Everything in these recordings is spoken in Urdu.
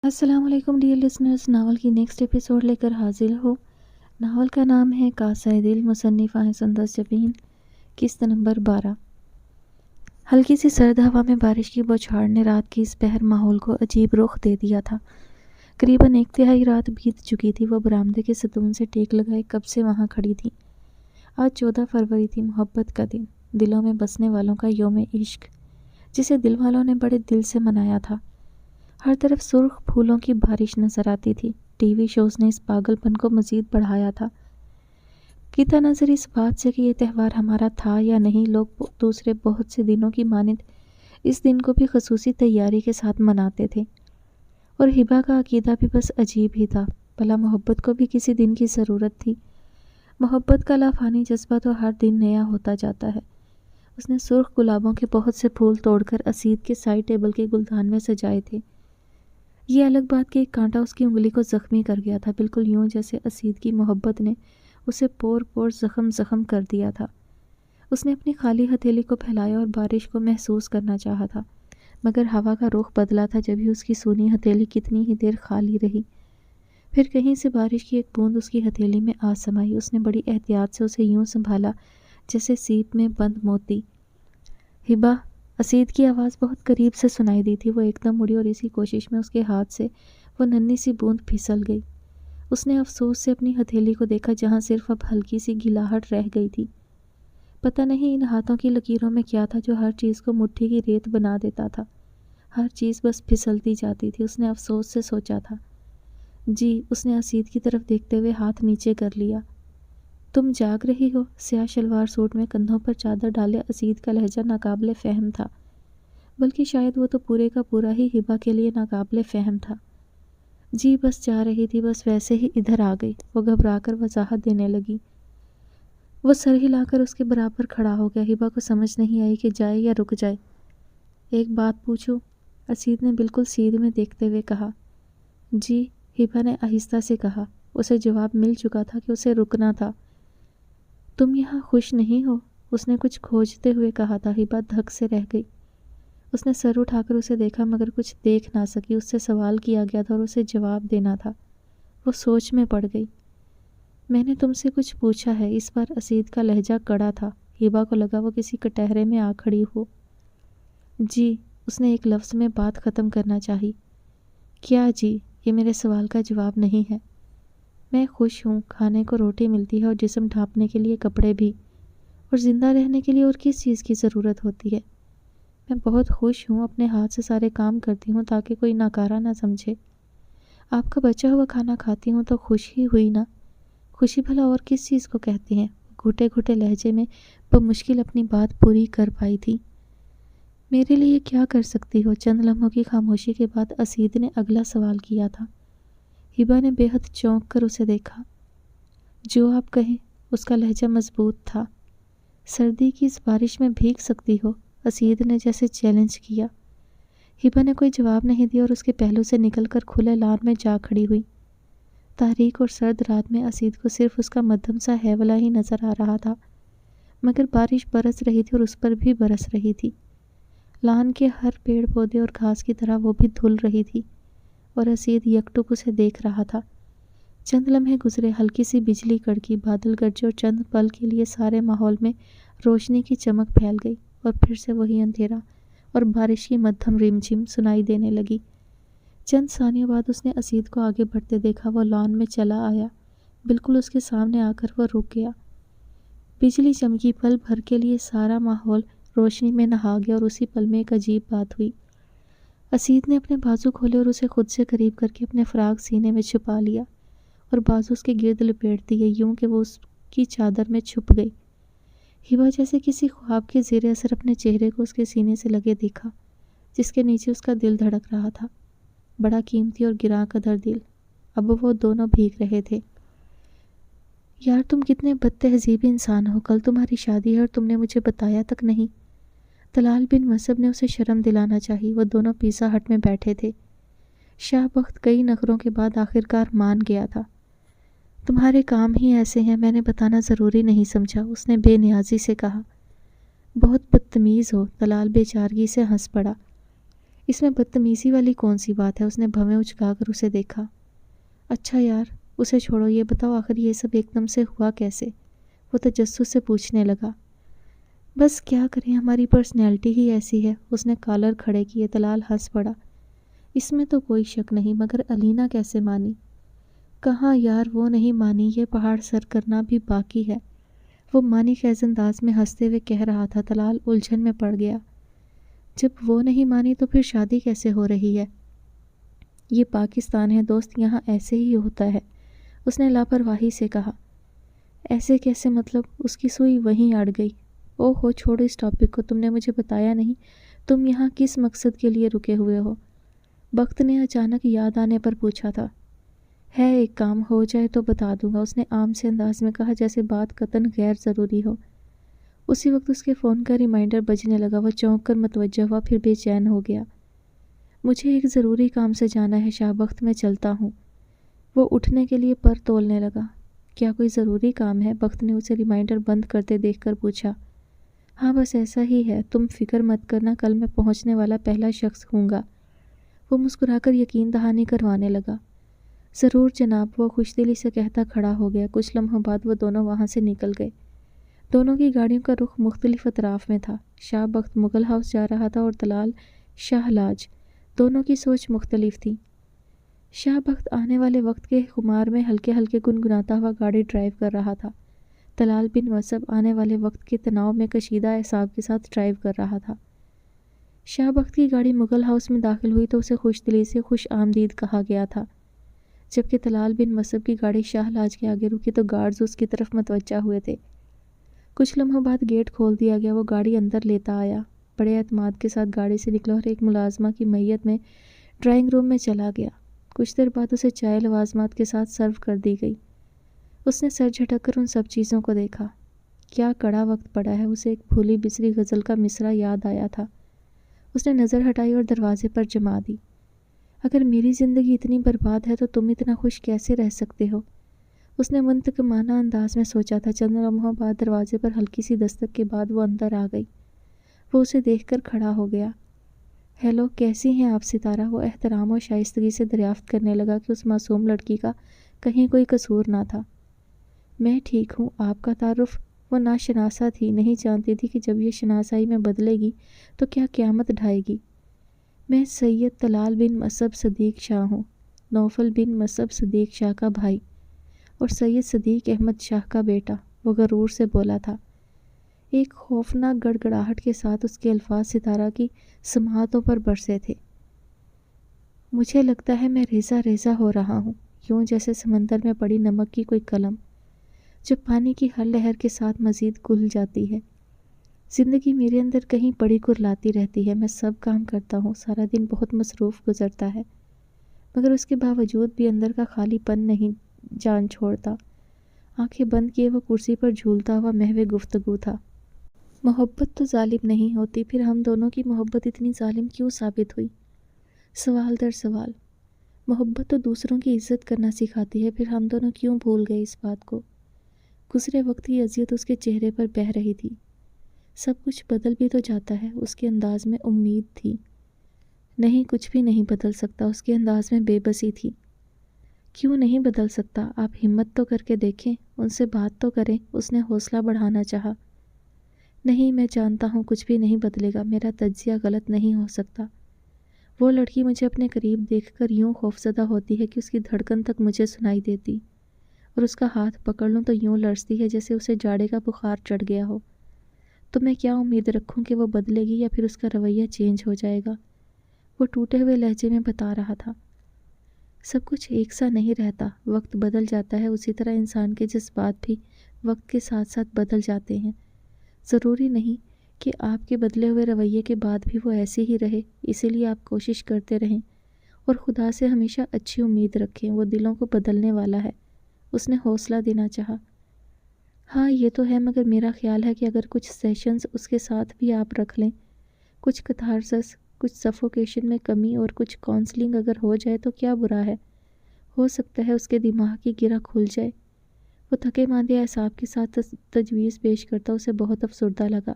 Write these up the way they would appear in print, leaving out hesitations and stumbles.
السلام علیکم ڈیئر لسنرز، ناول کی نیکسٹ ایپیسوڈ لے کر حاضر ہو۔ ناول کا نام ہے کاسہ دل، مصنف ہیں سندس جبین، قسط نمبر 12۔ ہلکی سی سرد ہوا میں بارش کی بوچھاڑ نے رات کی اس پہر ماحول کو عجیب رخ دے دیا تھا۔ قریباً ایک تہائی رات بیت چکی تھی۔ وہ برآمدے کے ستون سے ٹیک لگائے کب سے وہاں کھڑی تھی۔ آج 14 فروری تھی، محبت کا دن، دلوں میں بسنے والوں کا یوم عشق، جسے دل والوں نے بڑے دل سے منایا تھا۔ ہر طرف سرخ پھولوں کی بارش نظر آتی تھی۔ ٹی وی شوز نے اس پاگل پن کو مزید بڑھایا تھا۔ قطع نظر اس بات سے کہ یہ تہوار ہمارا تھا یا نہیں، لوگ دوسرے بہت سے دنوں کی مانند اس دن کو بھی خصوصی تیاری کے ساتھ مناتے تھے، اور ہبا کا عقیدہ بھی بس عجیب ہی تھا۔ بھلا محبت کو بھی کسی دن کی ضرورت تھی؟ محبت کا لافانی جذبہ تو ہر دن نیا ہوتا جاتا ہے۔ اس نے سرخ گلابوں کے بہت سے پھول توڑ کر اسید کے سائڈ ٹیبل کے گلدان میں سجائے تھے۔ یہ الگ بات کہ ایک کانٹا اس کی انگلی کو زخمی کر گیا تھا، بالکل یوں جیسے اسید کی محبت نے اسے پور پور زخم کر دیا تھا۔ اس نے اپنی خالی ہتھیلی کو پھیلایا اور بارش کو محسوس کرنا چاہا تھا، مگر ہوا کا رخ بدلا تھا جب ہی اس کی سونی ہتھیلی کتنی ہی دیر خالی رہی۔ پھر کہیں سے بارش کی ایک بوند اس کی ہتھیلی میں آ سمائی۔ اس نے بڑی احتیاط سے اسے یوں سنبھالا جیسے سیپ میں بند موتی۔ ہبا! اسید کی آواز بہت قریب سے سنائی دی تھی۔ وہ ایک دم اڑی اور اسی کوشش میں اس کے ہاتھ سے وہ ننھی سی بوند پھسل گئی۔ اس نے افسوس سے اپنی ہتھیلی کو دیکھا جہاں صرف اب ہلکی سی گلاہٹ رہ گئی تھی۔ پتہ نہیں ان ہاتھوں کی لکیروں میں کیا تھا جو ہر چیز کو مٹھی کی ریت بنا دیتا تھا۔ ہر چیز بس پھسلتی جاتی تھی۔ اس نے افسوس سے سوچا تھا۔ جی، اس نے اسید کی طرف دیکھتے ہوئے ہاتھ نیچے کر لیا۔ تم جاگ رہی ہو؟ سیاہ شلوار سوٹ میں کندھوں پر چادر ڈالے اسید کا لہجہ ناقابل فہم تھا، بلکہ شاید وہ تو پورے کا پورا ہی ہبا کے لیے ناقابل فہم تھا۔ جی بس جا رہی تھی، بس ویسے ہی ادھر آ گئی، وہ گھبرا کر وضاحت دینے لگی۔ وہ سر ہلا کر اس کے برابر کھڑا ہو گیا۔ ہبا کو سمجھ نہیں آئی کہ جائے یا رک جائے۔ ایک بات پوچھوں؟ اسید نے بالکل سیدھ میں دیکھتے ہوئے کہا۔ جی، ہبا نے آہستہ سے کہا۔ اسے جواب مل چکا تھا کہ اسے رکنا تھا۔ تم یہاں خوش نہیں ہو؟ اس نے کچھ کھوجتے ہوئے کہا تھا۔ ہبا دھک سے رہ گئی۔ اس نے سر اٹھا کر اسے دیکھا مگر کچھ دیکھ نہ سکی۔ اس سے سوال کیا گیا تھا اور اسے جواب دینا تھا۔ وہ سوچ میں پڑ گئی۔ میں نے تم سے کچھ پوچھا ہے۔ اس بار اسید کا لہجہ کڑا تھا۔ ہبا کو لگا وہ کسی کٹہرے میں آ کھڑی ہو۔ جی، اس نے ایک لفظ میں بات ختم کرنا چاہی۔ کیا جی؟ یہ میرے سوال کا جواب نہیں ہے۔ میں خوش ہوں، کھانے کو روٹی ملتی ہے اور جسم ڈھانپنے کے لیے کپڑے بھی، اور زندہ رہنے کے لیے اور کس چیز کی ضرورت ہوتی ہے؟ میں بہت خوش ہوں، اپنے ہاتھ سے سارے کام کرتی ہوں تاکہ کوئی ناکارہ نہ سمجھے۔ آپ کا بچا ہوا کھانا کھاتی ہوں تو خوش ہی ہوئی نا؟ خوشی بھلا اور کس چیز کو کہتے ہیں؟ گھٹے گھٹے لہجے میں بمشکل اپنی بات پوری کر پائی تھی۔ میرے لیے کیا کر سکتی ہو؟ چند لمحوں کی خاموشی کے بعد اسید نے اگلا سوال کیا تھا۔ ہبا نے بے حد چونک کر اسے دیکھا۔ جو آپ کہیں۔ اس کا لہجہ مضبوط تھا۔ سردی کی اس بارش میں بھیگ سکتی ہو؟ اسید نے جیسے چیلنج کیا۔ ہبا نے کوئی جواب نہیں دیا اور اس کے پہلو سے نکل کر کھلے لان میں جا کھڑی ہوئی۔ تاریک اور سرد رات میں اسید کو صرف اس کا مدھم سا ہیولا ہی نظر آ رہا تھا، مگر بارش برس رہی تھی اور اس پر بھی برس رہی تھی۔ لان کے ہر پیڑ پودے اور گھاس کی طرح وہ بھی دھل رہی تھی، اور اسید یکٹک اسے دیکھ رہا تھا۔ چند لمحے گزرے، ہلکی سی بجلی کڑکی، بادل گرجے اور چند پل کے لیے سارے ماحول میں روشنی کی چمک پھیل گئی، اور پھر سے وہی اندھیرا اور بارش کی مدھم رم جھم سنائی دینے لگی۔ چند ثانیوں بعد اس نے اسید کو آگے بڑھتے دیکھا۔ وہ لان میں چلا آیا، بالکل اس کے سامنے آ کر وہ رک گیا۔ بجلی چمکی، پل بھر کے لیے سارا ماحول روشنی میں نہا گیا، اور اسی پل میں ایک عجیب بات ہوئی۔ اسید نے اپنے بازو کھولے اور اسے خود سے قریب کر کے اپنے فراق سینے میں چھپا لیا، اور بازو اس کے گرد لپیٹ دیے یوں کہ وہ اس کی چادر میں چھپ گئی۔ ہبا جیسے کسی خواب کے زیر اثر اپنے چہرے کو اس کے سینے سے لگے دیکھا، جس کے نیچے اس کا دل دھڑک رہا تھا، بڑا قیمتی اور گراں قدر دل۔ اب وہ دونوں بھیگ رہے تھے۔ یار تم کتنے بد تہذیب انسان ہو، کل تمہاری شادی ہے اور تم نے مجھے بتایا تک نہیں۔ طلال بن مصعب نے اسے شرم دلانا چاہی۔ وہ دونوں پیزا ہٹ میں بیٹھے تھے۔ شاہ بخت کئی نخروں کے بعد آخرکار مان گیا تھا۔ تمہارے کام ہی ایسے ہیں، میں نے بتانا ضروری نہیں سمجھا، اس نے بے نیازی سے کہا۔ بہت بدتمیز ہو، طلال بے چارگی سے ہنس پڑا۔ اس میں بدتمیزی والی کون سی بات ہے؟ اس نے بھویں اچکا کر اسے دیکھا۔ اچھا یار اسے چھوڑو، یہ بتاؤ آخر یہ سب ایک دم سے ہوا کیسے؟ وہ تجسس سے پوچھنے لگا۔ بس کیا کریں، ہماری پرسنالٹی ہی ایسی ہے۔ اس نے کالر کھڑے کیے۔ طلال ہنس پڑا۔ اس میں تو کوئی شک نہیں، مگر علینا کیسے مانی؟ کہاں یار، وہ نہیں مانی، یہ پہاڑ سر کرنا بھی باقی ہے، وہ مانی خیز انداز میں ہنستے ہوئے کہہ رہا تھا۔ طلال الجھن میں پڑ گیا۔ جب وہ نہیں مانی تو پھر شادی کیسے ہو رہی ہے؟ یہ پاکستان ہے دوست، یہاں ایسے ہی ہوتا ہے، اس نے لاپرواہی سے کہا۔ ایسے کیسے مطلب؟ اس کی سوئی وہیں اڑ گئی۔ او ہو چھوڑو اس ٹاپک کو، تم نے مجھے بتایا نہیں تم یہاں کس مقصد کے لیے رکے ہوئے ہو؟ بخت نے اچانک یاد آنے پر پوچھا تھا۔ ہے ایک کام، ہو جائے تو بتا دوں گا، اس نے عام سے انداز میں کہا جیسے بات قطعاً غیر ضروری ہو۔ اسی وقت اس کے فون کا ریمائنڈر بجنے لگا۔ وہ چونک کر متوجہ ہوا، پھر بے چین ہو گیا۔ مجھے ایک ضروری کام سے جانا ہے شاہ بخت، میں چلتا ہوں۔ وہ اٹھنے کے لیے پر تولنے لگا۔ کیا کوئی ضروری کام ہے؟ بخت نے اسے ریمائنڈر بند کرتے دیکھ کر پوچھا۔ ہاں بس ایسا ہی ہے، تم فکر مت کرنا، کل میں پہنچنے والا پہلا شخص ہوں گا۔ وہ مسکرا کر یقین دہانی کروانے لگا۔ ضرور جناب، وہ خوش دلی سے کہتا کھڑا ہو گیا۔ کچھ لمحوں بعد وہ دونوں وہاں سے نکل گئے۔ دونوں کی گاڑیوں کا رخ مختلف اطراف میں تھا۔ شاہ بخت مغل ہاؤس جا رہا تھا اور طلال شاہ لاج۔ دونوں کی سوچ مختلف تھی۔ شاہ بخت آنے والے وقت کے خمار میں ہلکے ہلکے گنگناتا ہوا گاڑی ڈرائیو کر رہا تھا۔ طلال بن مصعب آنے والے وقت کے تناؤ میں کشیدہ اعصاب کے ساتھ ڈرائیو کر رہا تھا۔ شاہ بخت کی گاڑی مغل ہاؤس میں داخل ہوئی تو اسے خوش دلی سے خوش آمدید کہا گیا تھا، جبکہ طلال بن مصعب کی گاڑی شاہ لاج کے آگے رکی تو گارڈز اس کی طرف متوجہ ہوئے تھے۔ کچھ لمحوں بعد گیٹ کھول دیا گیا۔ وہ گاڑی اندر لیتا آیا، بڑے اعتماد کے ساتھ گاڑی سے نکلا اور ایک ملازمہ کی معیت میں ڈرائنگ روم میں چلا گیا۔ کچھ دیر بعد اسے چائے لوازمات کے ساتھ سرو کر دی گئی۔ اس نے سر جھٹک کر ان سب چیزوں کو دیکھا۔ کیا کڑا وقت پڑا ہے، اسے ایک بھولی بسری غزل کا مصرع یاد آیا تھا۔ اس نے نظر ہٹائی اور دروازے پر جما دی۔ اگر میری زندگی اتنی برباد ہے تو تم اتنا خوش کیسے رہ سکتے ہو؟ اس نے منتقمانہ انداز میں سوچا تھا۔ چند لمحوں بعد دروازے پر ہلکی سی دستک کے بعد وہ اندر آ گئی۔ وہ اسے دیکھ کر کھڑا ہو گیا۔ ہیلو، کیسی ہیں آپ ستارہ؟ وہ احترام و شائستگی سے دریافت کرنے لگا کہ اس معصوم لڑکی کا کہیں کوئی قصور نہ تھا۔ میں ٹھیک ہوں، آپ کا تعارف؟ وہ ناشناسا تھی، نہیں جانتی تھی کہ جب یہ شناسائی میں بدلے گی تو کیا قیامت ڈھائے گی۔ میں سید طلال بن مصعب صدیق شاہ ہوں، نوفل بن مصعب صدیق شاہ کا بھائی اور سید صدیق احمد شاہ کا بیٹا، وہ غرور سے بولا تھا۔ ایک خوفناک گڑگڑاہٹ کے ساتھ اس کے الفاظ ستارہ کی سماعتوں پر برسے تھے۔ مجھے لگتا ہے میں ریزہ ریزہ ہو رہا ہوں، یوں جیسے سمندر میں پڑی نمک کی کوئی قلم جو پانی کی ہر لہر کے ساتھ مزید گھل جاتی ہے۔ زندگی میرے اندر کہیں پڑی کرلاتی رہتی ہے، میں سب کام کرتا ہوں، سارا دن بہت مصروف گزرتا ہے، مگر اس کے باوجود بھی اندر کا خالی پن نہیں جان چھوڑتا۔ آنکھیں بند کیے وہ کرسی پر جھولتا ہوا محو گفتگو تھا۔ محبت تو ظالم نہیں ہوتی، پھر ہم دونوں کی محبت اتنی ظالم کیوں ثابت ہوئی؟ سوال در سوال۔ محبت تو دوسروں کی عزت کرنا سکھاتی ہے، پھر ہم دونوں کیوں بھول گئے اس بات کو؟ گزرے وقت کی اذیت اس کے چہرے پر بہہ رہی تھی۔ سب کچھ بدل بھی تو جاتا ہے، اس کے انداز میں امید تھی۔ نہیں، کچھ بھی نہیں بدل سکتا، اس کے انداز میں بے بسی تھی۔ کیوں نہیں بدل سکتا؟ آپ ہمت تو کر کے دیکھیں، ان سے بات تو کریں، اس نے حوصلہ بڑھانا چاہا۔ نہیں، میں جانتا ہوں کچھ بھی نہیں بدلے گا، میرا تجزیہ غلط نہیں ہو سکتا۔ وہ لڑکی مجھے اپنے قریب دیکھ کر یوں خوفزدہ ہوتی ہے کہ اس کی دھڑکن تک مجھے سنائی دیتی، اور اس کا ہاتھ پکڑ لوں تو یوں لرزتی ہے جیسے اسے جاڑے کا بخار چڑھ گیا ہو۔ تو میں کیا امید رکھوں کہ وہ بدلے گی یا پھر اس کا رویہ چینج ہو جائے گا؟ وہ ٹوٹے ہوئے لہجے میں بتا رہا تھا۔ سب کچھ ایک سا نہیں رہتا، وقت بدل جاتا ہے، اسی طرح انسان کے جذبات بھی وقت کے ساتھ ساتھ بدل جاتے ہیں۔ ضروری نہیں کہ آپ کے بدلے ہوئے رویے کے بعد بھی وہ ایسے ہی رہے، اسی لیے آپ کوشش کرتے رہیں اور خدا سے ہمیشہ اچھی امید رکھیں، وہ دلوں کو بدلنے والا ہے، اس نے حوصلہ دینا چاہا۔ ہاں یہ تو ہے، مگر میرا خیال ہے کہ اگر کچھ سیشنز اس کے ساتھ بھی آپ رکھ لیں، کچھ کتھارسس، کچھ سفوکیشن میں کمی اور کچھ کونسلنگ اگر ہو جائے تو کیا برا ہے؟ ہو سکتا ہے اس کے دماغ کی گرہ کھل جائے۔ وہ تھکے ماندے اعصاب کے ساتھ تجویز پیش کرتا اسے بہت افسردہ لگا۔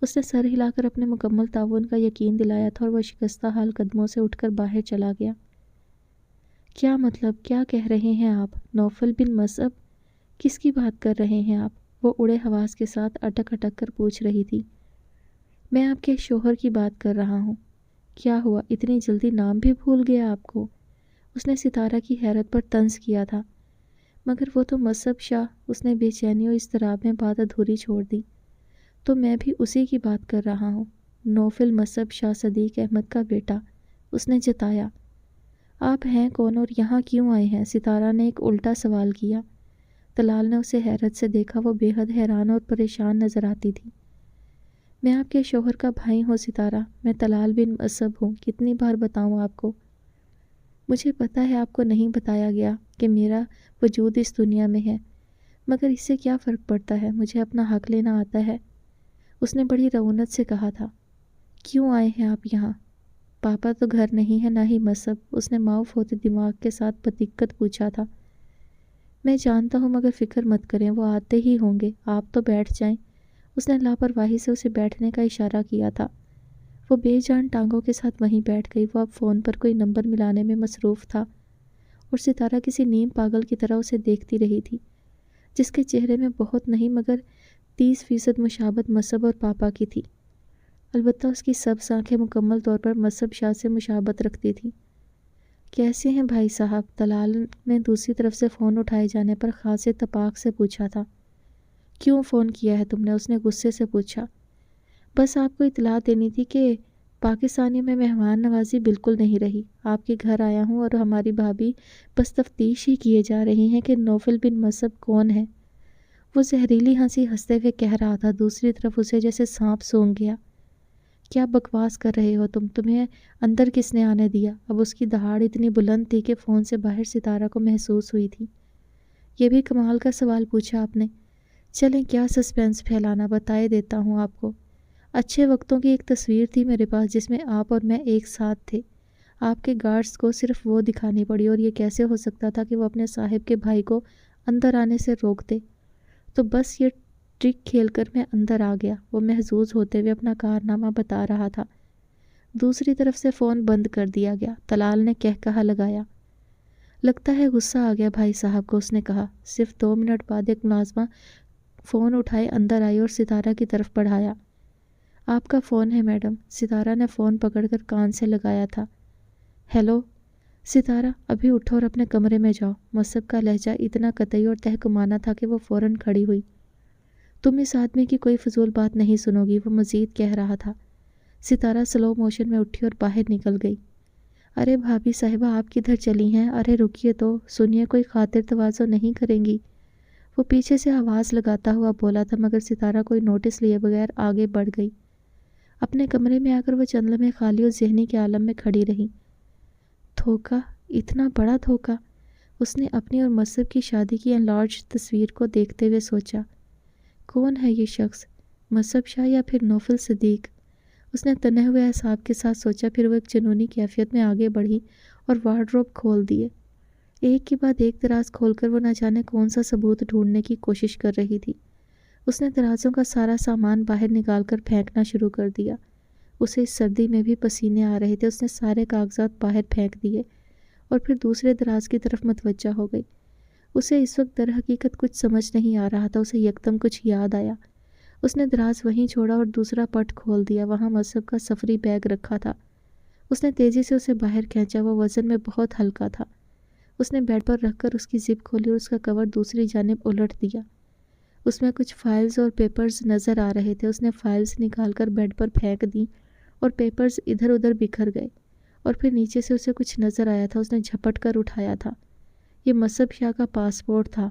اس نے سر ہلا کر اپنے مکمل تعاون کا یقین دلایا تھا اور وہ شکستہ حال قدموں سے اٹھ کر باہر چلا گیا۔ کیا مطلب؟ کیا کہہ رہے ہیں آپ؟ نوفل بن مصعب؟ کس کی بات کر رہے ہیں آپ؟ وہ اڑے حواس کے ساتھ اٹک اٹک کر پوچھ رہی تھی۔ میں آپ کے شوہر کی بات کر رہا ہوں۔ کیا ہوا؟ اتنی جلدی نام بھی بھول گیا آپ کو؟ اس نے ستارہ کی حیرت پر طنز کیا تھا۔ مگر وہ تو مصعب شاہ، اس نے بے چینی و اضطراب میں بات ادھوری چھوڑ دی۔ تو میں بھی اسی کی بات کر رہا ہوں، نوفل مصعب شاہ صدیق احمد کا بیٹا، اس نے جتایا۔ آپ ہیں کون اور یہاں کیوں آئے ہیں؟ ستارہ نے ایک الٹا سوال کیا۔ طلال نے اسے حیرت سے دیکھا، وہ بے حد حیران اور پریشان نظر آتی تھی۔ میں آپ کے شوہر کا بھائی ہوں ستارہ، میں طلال بن مصعب ہوں، کتنی بار بتاؤں آپ کو؟ مجھے پتہ ہے آپ کو نہیں بتایا گیا کہ میرا وجود اس دنیا میں ہے، مگر اس سے کیا فرق پڑتا ہے، مجھے اپنا حق لینا آتا ہے، اس نے بڑی رعونت سے کہا تھا۔ کیوں آئے ہیں آپ یہاں؟ پاپا تو گھر نہیں ہے، نہ ہی مصعب، اس نے معاف ہوتے دماغ کے ساتھ بدقت پوچھا تھا۔ میں جانتا ہوں مگر فکر مت کریں، وہ آتے ہی ہوں گے، آپ تو بیٹھ جائیں، اس نے لاپرواہی سے اسے بیٹھنے کا اشارہ کیا تھا۔ وہ بے جان ٹانگوں کے ساتھ وہیں بیٹھ گئی۔ وہ اب فون پر کوئی نمبر ملانے میں مصروف تھا اور ستارہ کسی نیم پاگل کی طرح اسے دیکھتی رہی تھی، جس کے چہرے میں بہت نہیں مگر 30% مشابہت مصعب اور پاپا کی تھی۔ البتہ اس کی سب آنکھیں مکمل طور پر مصعب شاہ سے مشابہت رکھتی تھیں۔ کیسے ہیں بھائی صاحب؟ طلال نے دوسری طرف سے فون اٹھائے جانے پر خاص اتفاق سے پوچھا تھا۔ کیوں فون کیا ہے تم نے؟ اس نے غصے سے پوچھا۔ بس آپ کو اطلاع دینی تھی کہ پاکستانیوں میں مہمان نوازی بالکل نہیں رہی۔ آپ کے گھر آیا ہوں اور ہماری بھابھی بس تفتیش ہی کیے جا رہی ہیں کہ نوفل بن مصعب کون ہے۔ وہ زہریلی ہنسی ہنستے ہوئے کہہ رہا تھا، دوسری طرف اسے جیسے سانپ سونگھ گیا۔ کیا بکواس کر رہے ہو تم؟ تمہیں اندر کس نے آنے دیا؟ اب اس کی دہاڑ اتنی بلند تھی کہ فون سے باہر ستارہ کو محسوس ہوئی تھی۔ یہ بھی کمال کا سوال پوچھا آپ نے۔ چلیں کیا سسپینس پھیلانا، بتائے دیتا ہوں آپ کو۔ اچھے وقتوں کی ایک تصویر تھی میرے پاس جس میں آپ اور میں ایک ساتھ تھے۔ آپ کے گارڈز کو صرف وہ دکھانی پڑی، اور یہ کیسے ہو سکتا تھا کہ وہ اپنے صاحب کے بھائی کو اندر آنے سے روک دے؟ تو بس یہ ٹرک کھیل کر میں اندر آ گیا۔ وہ محظوظ ہوتے ہوئے اپنا کارنامہ بتا رہا تھا۔ دوسری طرف سے فون بند کر دیا گیا۔ طلال نے کہا لگایا۔ لگتا ہے غصہ آ گیا بھائی صاحب کو، اس نے کہا۔ صرف 2 منٹ بعد ایک ملازمہ فون اٹھائے اندر آئی اور ستارہ کی طرف بڑھایا۔ آپ کا فون ہے میڈم۔ ستارہ نے فون پکڑ کر کان سے لگایا تھا۔ ہیلو ستارہ، ابھی اٹھو اور اپنے کمرے میں جاؤ۔ مصعب کا لہجہ اتنا قطعی اور تحکمانہ تھا کہ وہ فوراً کھڑی ہوئی۔ تم اس آدمی کی کوئی فضول بات نہیں سنو گی، وہ مزید کہہ رہا تھا۔ ستارہ سلو موشن میں اٹھی اور باہر نکل گئی۔ ارے بھابھی صاحبہ، آپ کدھر چلی ہیں؟ ارے رکیے تو، سنیے، کوئی خاطر تواضع نہیں کریں گی؟ وہ پیچھے سے آواز لگاتا ہوا بولا تھا، مگر ستارہ کوئی نوٹس لیے بغیر آگے بڑھ گئی۔ اپنے کمرے میں آ کر وہ چند لمحے خالی اور ذہنی کے عالم میں کھڑی رہی۔ دھوکہ، اتنا بڑا دھوکہ! اس نے اپنی اور مصعب کی شادی کی انلارج تصویر کو دیکھتے ہوئے سوچا، کون ہے یہ شخص؟ مصعب شاہ یا پھر نوفل صدیق؟ اس نے تنے ہوئے اعصاب کے ساتھ سوچا، پھر وہ ایک جنونی کیفیت میں آگے بڑھی اور وارڈروب کھول دیے۔ ایک کے بعد ایک دراز کھول کر وہ نہ جانے کون سا ثبوت ڈھونڈنے کی کوشش کر رہی تھی۔ اس نے درازوں کا سارا سامان باہر نکال کر پھینکنا شروع کر دیا۔ اسے اس سردی میں بھی پسینے آ رہے تھے۔ اس نے سارے کاغذات باہر پھینک دیے اور پھر دوسرے دراز کی طرف متوجہ ہو گئی۔ اسے اس وقت در حقیقت کچھ سمجھ نہیں آ رہا تھا۔ اسے یکدم کچھ یاد آیا۔ اس نے دراز وہیں چھوڑا اور دوسرا پٹ کھول دیا۔ وہاں مصعب کا سفری بیگ رکھا تھا۔ اس نے تیزی سے اسے باہر کھینچا۔ وہ وزن میں بہت ہلکا تھا۔ اس نے بیڈ پر رکھ کر اس کی زپ کھولی اور اس کا کور دوسری جانب الٹ دیا۔ اس میں کچھ فائلز اور پیپرز نظر آ رہے تھے۔ اس نے فائلز نکال کر بیڈ پر پھینک دیں اور پیپرز ادھر ادھر بکھر گئے، اور پھر نیچے سے اسے کچھ نظر آیا تھا۔ اس نے جھپٹ کر اٹھایا تھا۔ یہ مصعب شاہ کا پاسپورٹ تھا۔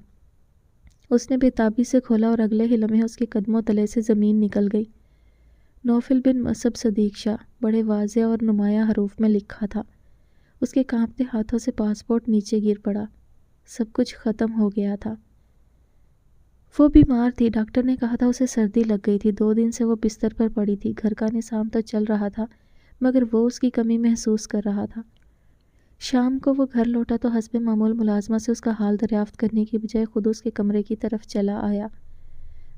اس نے بے تابی سے کھولا اور اگلے ہی لمحے اس کے قدموں تلے سے زمین نکل گئی۔ نوفل بن مصعب صدیق شاہ، بڑے واضح اور نمایاں حروف میں لکھا تھا۔ اس کے کانپتے ہاتھوں سے پاسپورٹ نیچے گر پڑا۔ سب کچھ ختم ہو گیا تھا۔ وہ بیمار تھی، ڈاکٹر نے کہا تھا اسے سردی لگ گئی تھی۔ 2 دن سے وہ بستر پر پڑی تھی۔ گھر کا نظام تو چل رہا تھا، مگر وہ اس کی کمی محسوس کر رہا تھا۔ شام کو وہ گھر لوٹا تو حسب معمول ملازمہ سے اس کا حال دریافت کرنے کی بجائے خود اس کے کمرے کی طرف چلا آیا۔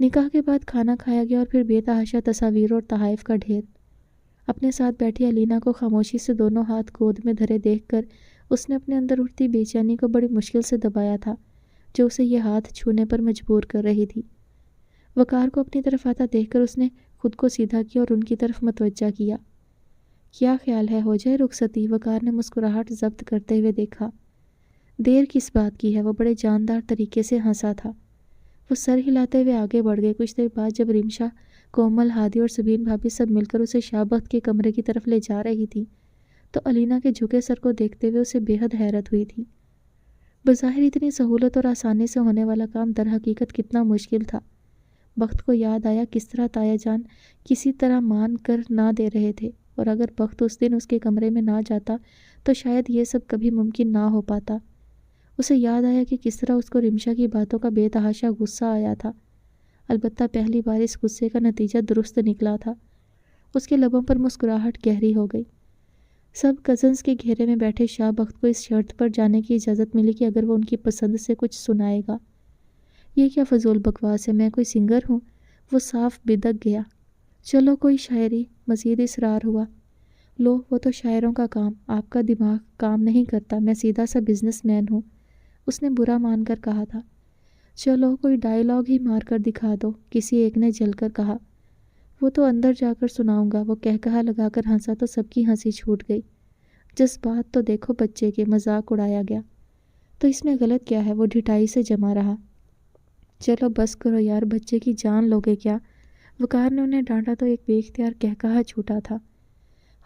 نکاح کے بعد کھانا کھایا گیا اور پھر بے تحاشا تصاویر اور تحائف کا ڈھیر۔ اپنے ساتھ بیٹھی علینا کو خاموشی سے دونوں ہاتھ گود میں دھرے دیکھ کر اس نے اپنے اندر اٹھتی بے چینی کو بڑی مشکل سے دبایا تھا جو اسے یہ ہاتھ چھونے پر مجبور کر رہی تھی۔ وقار کو اپنی طرف آتا دیکھ کر اس نے خود کو سیدھا کیا اور ان کی طرف متوجہ کیا۔ کیا خیال ہے، ہو جائے رخصتی؟ وقار نے مسکراہٹ ضبط کرتے ہوئے دیکھا۔ دیر کس بات کی ہے؟ وہ بڑے جاندار طریقے سے ہنسا تھا۔ وہ سر ہلاتے ہوئے آگے بڑھ گئے۔ کچھ دیر بعد جب ریمشا، کومل، ہادی اور سبین بھابھی سب مل کر اسے شاہ بخت کے کمرے کی طرف لے جا رہی تھی تو علینا کے جھکے سر کو دیکھتے ہوئے اسے بے حد حیرت ہوئی تھی۔ بظاہر اتنی سہولت اور آسانی سے ہونے والا کام در حقیقت کتنا مشکل تھا۔ بخت کو یاد آیا کس طرح تایا جان کسی طرح مان کر نہ دے رہے تھے، اور اگر بخت اس دن اس کے کمرے میں نہ جاتا تو شاید یہ سب کبھی ممکن نہ ہو پاتا۔ اسے یاد آیا کہ کس طرح اس کو ریمشا کی باتوں کا بے تحاشا غصہ آیا تھا، البتہ پہلی بار اس غصے کا نتیجہ درست نکلا تھا۔ اس کے لبوں پر مسکراہٹ گہری ہو گئی۔ سب کزنز کے گھیرے میں بیٹھے شاہ بخت کو اس شرط پر جانے کی اجازت ملی کہ اگر وہ ان کی پسند سے کچھ سنائے گا۔ یہ کیا فضول بکواس ہے، میں کوئی سنگر ہوں؟ وہ صاف بدک گیا۔ چلو کوئی شاعری، مزید اصرار ہوا۔ لو، وہ تو شاعروں کا کام، آپ کا دماغ کام نہیں کرتا، میں سیدھا سا بزنس مین ہوں، اس نے برا مان کر کہا تھا۔ چلو کوئی ڈائیلاگ ہی مار کر دکھا دو، کسی ایک نے جل کر کہا۔ وہ تو اندر جا کر سناؤں گا، وہ کہا لگا کر ہنسا تو سب کی ہنسی چھوٹ گئی۔ جذبات تو دیکھو بچے کے، مذاق اڑایا گیا تو اس میں غلط کیا ہے؟ وہ ڈھٹائی سے جمع رہا۔ چلو بس کرو یار، بچے کی جان لوگے کیا؟ وقار نے انہیں ڈانٹا تو ایک بے اختیار کہا چھوٹا تھا۔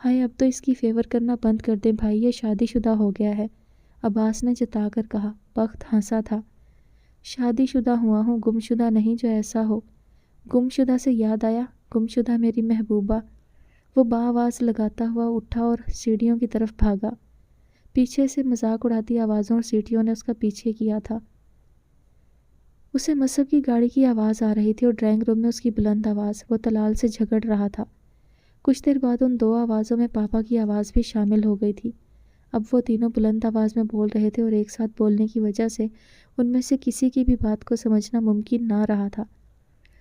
ہائے، اب تو اس کی فیور کرنا بند کر دیں بھائی، یہ شادی شدہ ہو گیا ہے، عباس نے جتا کر کہا۔ بخت ہنسا تھا۔ شادی شدہ ہوا ہوں، گم شدہ نہیں جو ایسا ہو۔ گم شدہ سے یاد آیا، گم شدہ میری محبوبہ۔ وہ بآواز لگاتا ہوا اٹھا اور سیڑھیوں کی طرف بھاگا۔ پیچھے سے مذاق اڑاتی آوازوں اور سیٹیوں نے اس کا پیچھے کیا تھا۔ اسے مصب کی گاڑی کی آواز آ رہی تھی اور ڈرائنگ روم میں اس کی بلند آواز۔ وہ طلال سے جھگڑ رہا تھا۔ کچھ دیر بعد ان دو آوازوں میں پاپا کی آواز بھی شامل ہو گئی تھی۔ اب وہ تینوں بلند آواز میں بول رہے تھے اور ایک ساتھ بولنے کی وجہ سے ان میں سے کسی کی بھی بات کو سمجھنا ممکن نہ رہا تھا۔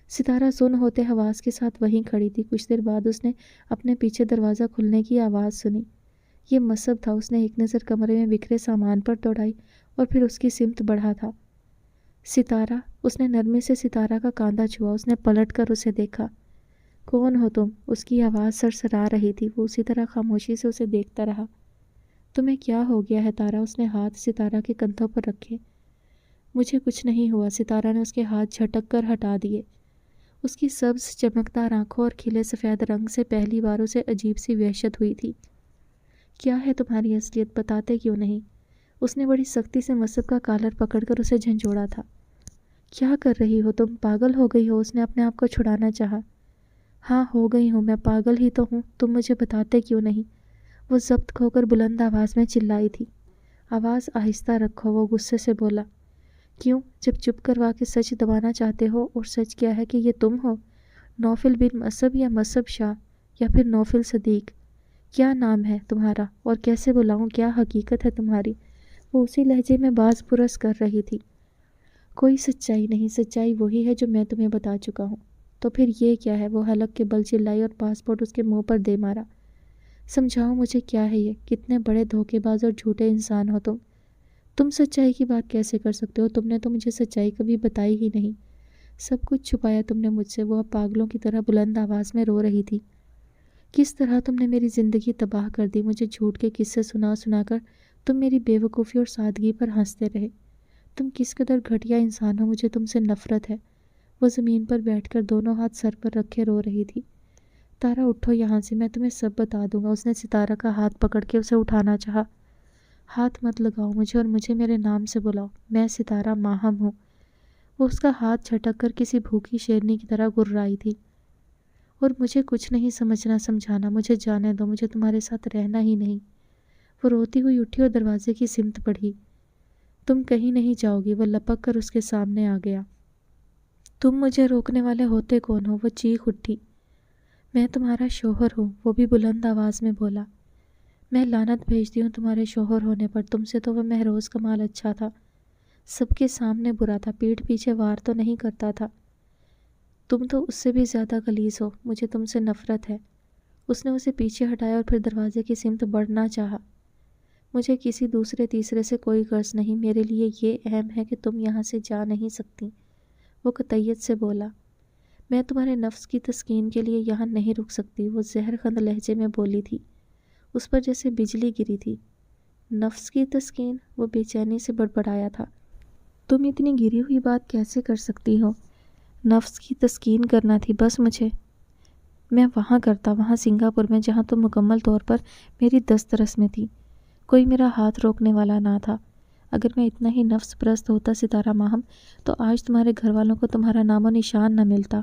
ستارہ سن ہوتے حواس کے ساتھ وہیں کھڑی تھی۔ کچھ دیر بعد اس نے اپنے پیچھے دروازہ کھلنے کی آواز سنی۔ یہ مصب تھا۔ اس نے ایک نظر کمرے میں بکھرے سامان پر دوڑائی اور پھر اس کی سمت بڑھا تھا۔ ستارہ، اس نے نرمی سے ستارہ کا کاندھا چھوا۔ اس نے پلٹ کر اسے دیکھا۔ کون ہو تم؟ اس کی آواز سرسرا رہی تھی۔ وہ اسی طرح خاموشی سے اسے دیکھتا رہا۔ تمہیں کیا ہو گیا ہے تارا؟ اس نے ہاتھ ستارہ کے کندھوں پر رکھے۔ مجھے کچھ نہیں ہوا، ستارہ نے اس کے ہاتھ جھٹک کر ہٹا دیے۔ اس کی سبز چمکدار آنکھوں اور کھلے سفید رنگ سے پہلی بار اسے عجیب سی وحشت ہوئی تھی۔ کیا ہے تمہاری اصلیت؟ بتاتے کیوں نہیں؟ اس نے بڑی سختی سے مصب کا کالر پکڑ کر اسے جھنجھوڑا تھا۔ کیا کر رہی ہو تم؟ پاگل ہو گئی ہو؟ اس نے اپنے آپ کو چھڑانا چاہا۔ ہاں ہو گئی ہوں، میں پاگل ہی تو ہوں، تم مجھے بتاتے کیوں نہیں؟ وہ ضبط کھو کر بلند آواز میں چلائی تھی۔ آواز آہستہ رکھو، وہ غصے سے بولا۔ کیوں؟ جب چپ کروا کے سچ دبانا چاہتے ہو، اور سچ کیا ہے کہ یہ تم ہو، نوفل بن مصب یا مصب شاہ یا پھر نوفل صدیق؟ کیا نام ہے تمہارا اور کیسے بلاؤں؟ کیا حقیقت ہے تمہاری؟ وہ اسی لہجے میں باز پرس کر رہی تھی۔ کوئی سچائی نہیں، سچائی وہی ہے جو میں تمہیں بتا چکا ہوں۔ تو پھر یہ کیا ہے؟ وہ حلق کے بل چلائی اور پاسپورٹ اس کے منہ پر دے مارا۔ سمجھاؤ مجھے کیا ہے یہ؟ کتنے بڑے دھوکے باز اور جھوٹے انسان ہو تم۔ تم سچائی کی بات کیسے کر سکتے ہو؟ تم نے تو مجھے سچائی کبھی بتائی ہی نہیں، سب کچھ چھپایا تم نے مجھ سے۔ وہ اب پاگلوں کی طرح بلند آواز میں رو رہی تھی۔ کس طرح تم نے میری زندگی تباہ کر دی، مجھے جھوٹ کے قصے سنا سنا کر تم میری بے وقوفی اور سادگی پر ہنستے رہے۔ تم کس قدر گھٹیا انسان ہو، مجھے تم سے نفرت ہے۔ وہ زمین پر بیٹھ کر دونوں ہاتھ سر پر رکھے رو رہی تھی۔ تارا اٹھو یہاں سے، میں تمہیں سب بتا دوں گا۔ اس نے ستارہ کا ہاتھ پکڑ کے اسے اٹھانا چاہا۔ ہاتھ مت لگاؤ مجھے اور مجھے میرے نام سے بلاؤ، میں ستارہ ماہم ہوں۔ وہ اس کا ہاتھ جھٹک کر کسی بھوکی شیرنی کی طرح گررائی تھی۔ اور مجھے کچھ نہیں سمجھنا سمجھانا، مجھے جانے دو، مجھے تمہارے ساتھ رہنا ہی نہیں۔ وہ روتی ہوئی اٹھی اور دروازے کی سمت بڑھی۔ تم کہیں نہیں جاؤ گی، وہ لپک کر اس کے سامنے آ گیا۔ تم مجھے روکنے والے ہوتے کون ہو؟ وہ چیخ اٹھی۔ میں تمہارا شوہر ہوں، وہ بھی بلند آواز میں بولا۔ میں لعنت بھیجتی ہوں تمہارے شوہر ہونے پر، تم سے تو وہ مہروز کمال اچھا تھا، سب کے سامنے برا تھا، پیٹھ پیچھے وار تو نہیں کرتا تھا۔ تم تو اس سے بھی زیادہ غلیظ ہو، مجھے تم سے نفرت ہے۔ اس نے اسے پیچھے ہٹایا اور پھر دروازے کی سمت بڑھنا چاہا۔ مجھے کسی دوسرے تیسرے سے کوئی غرض نہیں، میرے لیے یہ اہم ہے کہ تم یہاں سے جا نہیں سکتی، وہ قطعیت سے بولا۔ میں تمہارے نفس کی تسکین کے لیے یہاں نہیں رک سکتی، وہ زہر خند لہجے میں بولی تھی۔ اس پر جیسے بجلی گری تھی۔ نفس کی تسکین؟ وہ بے چینی سے بڑبڑایا تھا۔ تم اتنی گری ہوئی بات کیسے کر سکتی ہو؟ نفس کی تسکین کرنا تھی بس مجھے۔ میں وہاں کرتا، وہاں سنگاپور میں، جہاں تم مکمل طور پر میری دسترس میں تھی۔ کوئی میرا ہاتھ روکنے والا نہ تھا۔ اگر میں اتنا ہی نفس پرست ہوتا ستارہ ماہم، تو آج تمہارے گھر والوں کو تمہارا نام و نشان نہ ملتا،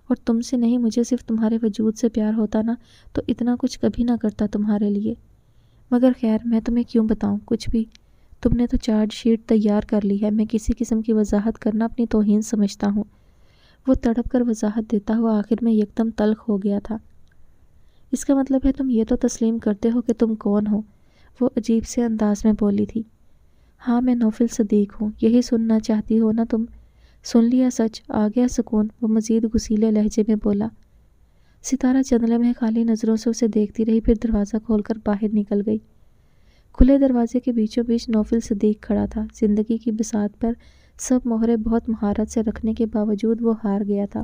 اور تم سے نہیں، مجھے صرف تمہارے وجود سے پیار ہوتا نا، تو اتنا کچھ کبھی نہ کرتا تمہارے لیے۔ مگر خیر، میں تمہیں کیوں بتاؤں کچھ بھی؟ تم نے تو چارج شیٹ تیار کر لی ہے، میں کسی قسم کی وضاحت کرنا اپنی توہین سمجھتا ہوں۔ وہ تڑپ کر وضاحت دیتا ہوا آخر میں یکدم تلخ ہو گیا تھا۔ اس کا مطلب ہے تم یہ تو تسلیم کرتے ہو کہ تم کون ہو؟ وہ عجیب سے انداز میں بولی تھی۔ ہاں، میں نوفل صدیق ہوں، یہی سننا چاہتی ہو نا تم؟ سن لیا سچ، آ گیا سکون، وہ مزید غصیلے لہجے میں بولا۔ ستارہ چند لمحے خالی نظروں سے اسے دیکھتی رہی، پھر دروازہ کھول کر باہر نکل گئی۔ کھلے دروازے کے بیچوں بیچ نوفل صدیق کھڑا تھا۔ زندگی کی بساط پر سب مہرے بہت مہارت سے رکھنے کے باوجود وہ ہار گیا تھا۔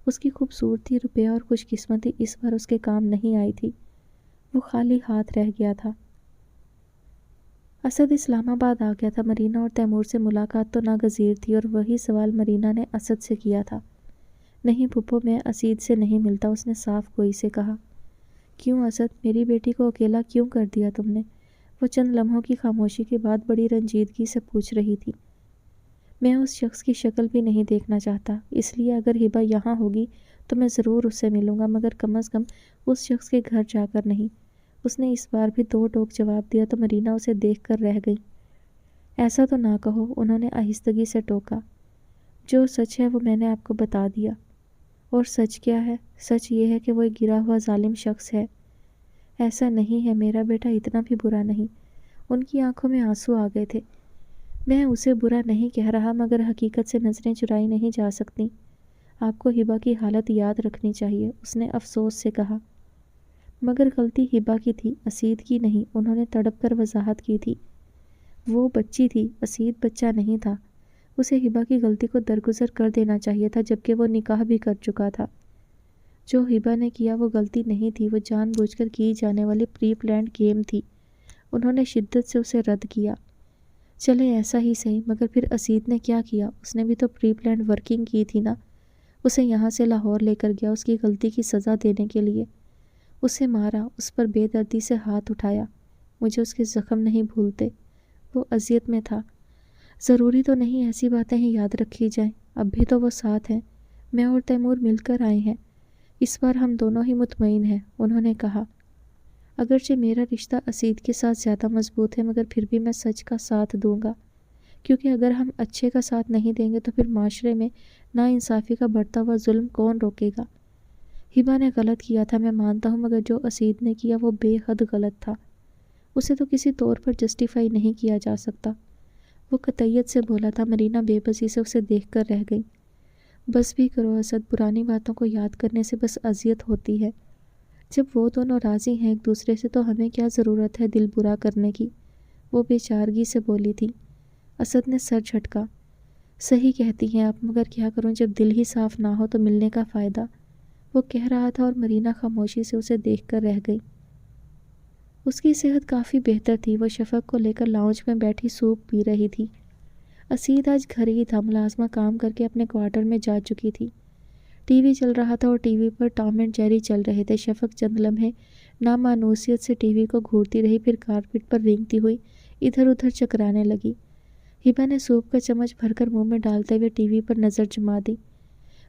اس کی خوبصورتی، روپیہ اور خوش قسمتی اس بار اس کے کام نہیں آئی تھی۔ وہ خالی ہاتھ رہ گیا تھا۔ اسد اسلام آباد آ گیا تھا۔ مرینا اور تیمور سے ملاقات تو ناگزیر تھی، اور وہی سوال مرینا نے اسد سے کیا تھا۔ نہیں پھپھو، میں اسید سے نہیں ملتا، اس نے صاف گوئی سے کہا۔ کیوں اسد، میری بیٹی کو اکیلا کیوں کر دیا تم نے؟ وہ چند لمحوں کی خاموشی کے بعد بڑی رنجیدگی سے پوچھ رہی تھی۔ میں اس شخص کی شکل بھی نہیں دیکھنا چاہتا، اس لیے اگر ہبا یہاں ہوگی تو میں ضرور اس سے ملوں گا، مگر کم از کم اس شخص کے گھر جا کر نہیں۔ اس نے اس بار بھی دو ٹوک جواب دیا تو مرینا اسے دیکھ کر رہ گئی۔ ایسا تو نہ کہو، انہوں نے آہستگی سے ٹوکا۔ جو سچ ہے وہ میں نے آپ کو بتا دیا۔ اور سچ کیا ہے؟ سچ یہ ہے کہ وہ ایک گرا ہوا ظالم شخص ہے۔ ایسا نہیں ہے، میرا بیٹا اتنا بھی برا نہیں۔ ان کی آنکھوں میں آنسو آ گئے تھے۔ میں اسے برا نہیں کہہ رہا، مگر حقیقت سے نظریں چرائی نہیں جا سکتی۔ آپ کو ہبا کی حالت یاد رکھنی چاہیے، اس نے افسوس سے کہا۔ مگر غلطی ہبا کی تھی، اسید کی نہیں، انہوں نے تڑپ کر وضاحت کی تھی۔ وہ بچی تھی، اسید بچہ نہیں تھا۔ اسے ہبا کی غلطی کو درگزر کر دینا چاہیے تھا، جبکہ وہ نکاح بھی کر چکا تھا۔ جو ہبا نے کیا وہ غلطی نہیں تھی، وہ جان بوجھ کر کی جانے والی پری پلانڈ گیم تھی۔ انہوں نے شدت سے اسے رد کیا۔ چلے ایسا ہی صحیح، مگر پھر اسید نے کیا کیا؟ اس نے بھی تو پری پلانڈ ورکنگ کی تھی نا۔ اسے یہاں سے لاہور لے کر گیا اس کی غلطی کی سزا دینے کے لیے۔ اسے مارا، اس پر بے دردی سے ہاتھ اٹھایا۔ مجھے اس کے زخم نہیں بھولتے۔ وہ اذیت میں تھا۔ ضروری تو نہیں ایسی باتیں ہی یاد رکھی جائیں، اب بھی تو وہ ساتھ ہیں۔ میں اور تیمور مل کر آئے ہیں، اس بار ہم دونوں ہی مطمئن ہیں، انہوں نے کہا۔ اگرچہ میرا رشتہ اسید کے ساتھ زیادہ مضبوط ہے، مگر پھر بھی میں سچ کا ساتھ دوں گا، کیونکہ اگر ہم اچھے کا ساتھ نہیں دیں گے تو پھر معاشرے میں ناانصافی کا بڑھتا ہوا ظلم کون روکے گا؟ ہبا نے غلط کیا تھا، میں مانتا ہوں، مگر جو اسید نے کیا وہ بے حد غلط تھا۔ اسے تو کسی طور پر جسٹیفائی نہیں کیا جا سکتا، وہ قطعیت سے بولا تھا۔ مرینا بے بسی سے اسے دیکھ کر رہ گئی۔ بس بھی کرو اسد، پرانی باتوں کو یاد کرنے سے بس اذیت ہوتی ہے۔ جب وہ دونوں راضی ہیں ایک دوسرے سے تو ہمیں کیا ضرورت ہے دل برا کرنے کی؟ وہ بے چارگی سے بولی تھی۔ اسد نے سر جھٹکا۔ صحیح کہتی ہیں آپ، مگر کیا کروں، جب دل ہی صاف نہ ہو تو ملنے کا فائدہ؟ وہ کہہ رہا تھا اور مرینا خاموشی سے اسے دیکھ کر رہ گئی۔ اس کی صحت کافی بہتر تھی۔ وہ شفق کو لے کر لاؤنج میں بیٹھی سوپ پی رہی تھی۔ اسید آج گھر ہی تھا، ملازمہ کام کر کے اپنے کوارٹر میں جا چکی تھی۔ ٹی وی چل رہا تھا اور ٹی وی پر ٹام اینڈ جیری چل رہے تھے۔ شفق چند لمحے نامانوسیت سے ٹی وی کو گھورتی رہی، پھر کارپیٹ پر رینگتی ہوئی ادھر ادھر چکرانے لگی۔ ہبا نے سوپ کا چمچ بھر کر منہ میں ڈالتے ہوئے ٹی وی پر نظر جما دی۔